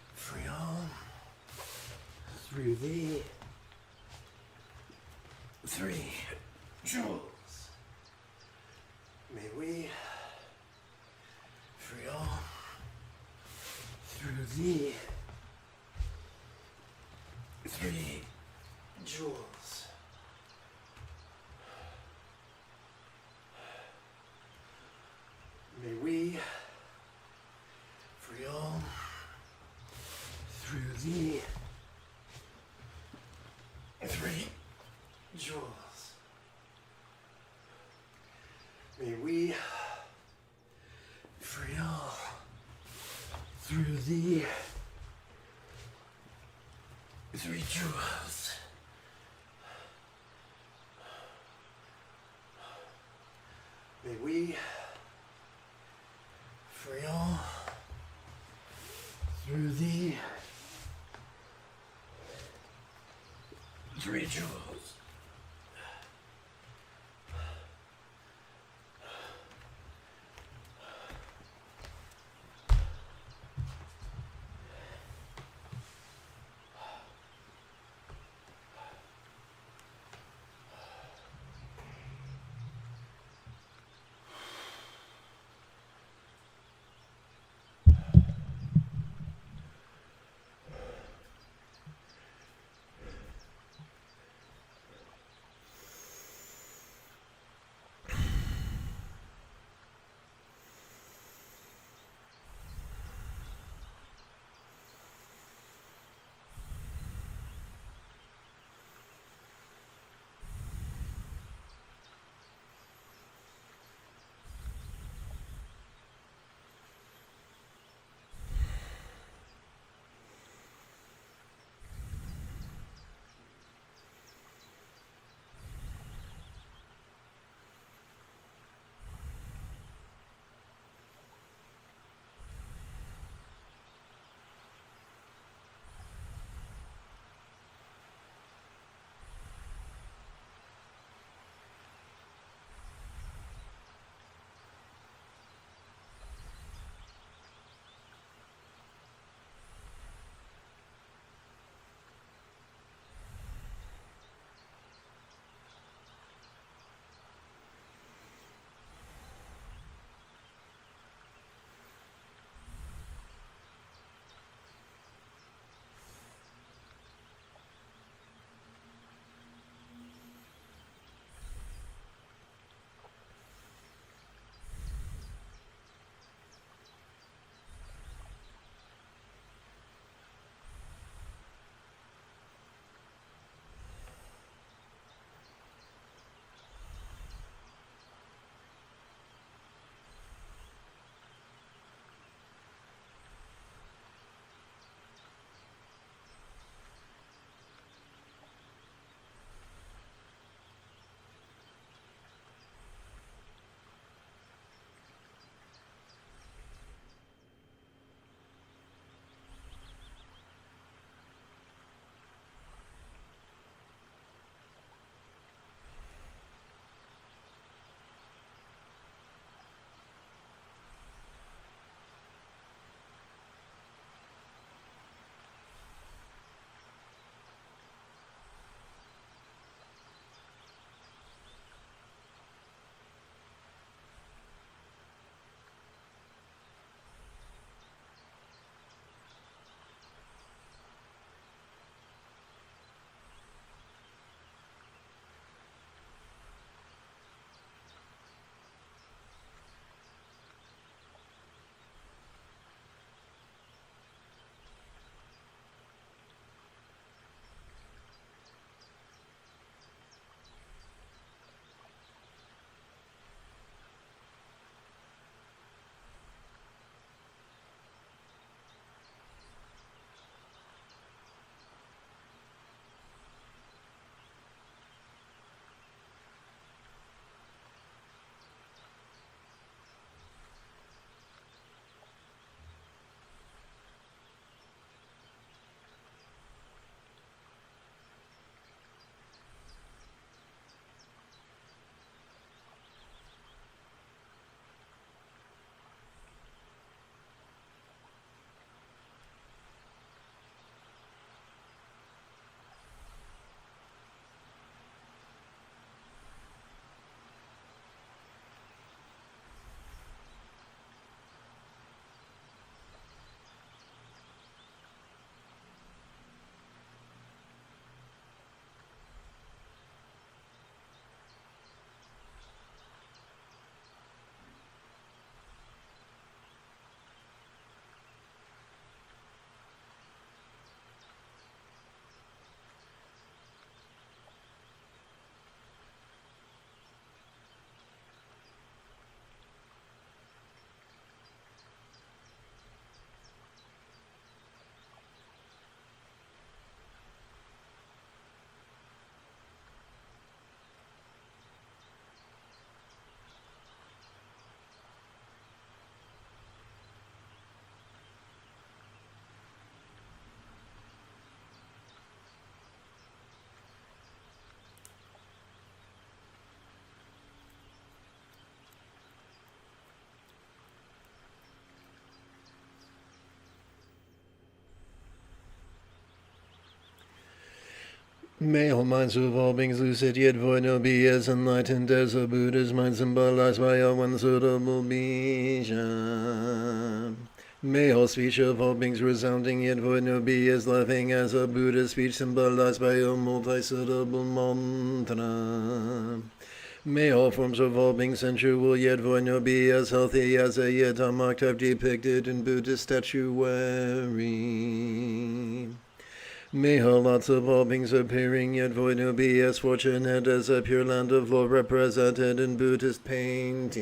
free all through the three jewels. May we free all through the three jewels. May we free all through the three jewels. May we free all through the three jewels. May we free all through the three jewels. May all minds of all beings lucid yet void no be as enlightened as a Buddha's mind symbolized by a one suitable vision. May all speech of all beings resounding yet void no be as laughing as a Buddha's speech symbolized by a multi-syllable mantra. May all forms of all beings sensual yet void no be as healthy as a yidam octave depicted in Buddhist statuary. May all lots of all beings appearing yet void no be as fortunate as a pure land of law represented in Buddhist paintings.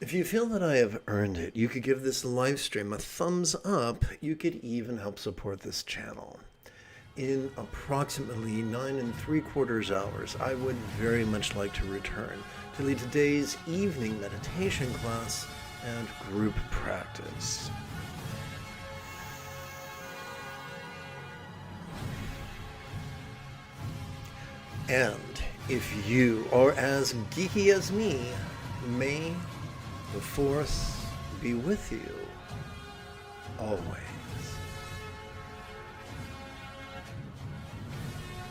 If you feel that I have earned it, you could give this live stream a thumbs up. You could even help support this channel. In approximately 9 3/4 hours, I would very much like to return to lead today's evening meditation class and group practice. And if you are as geeky as me, may the Force be with you always.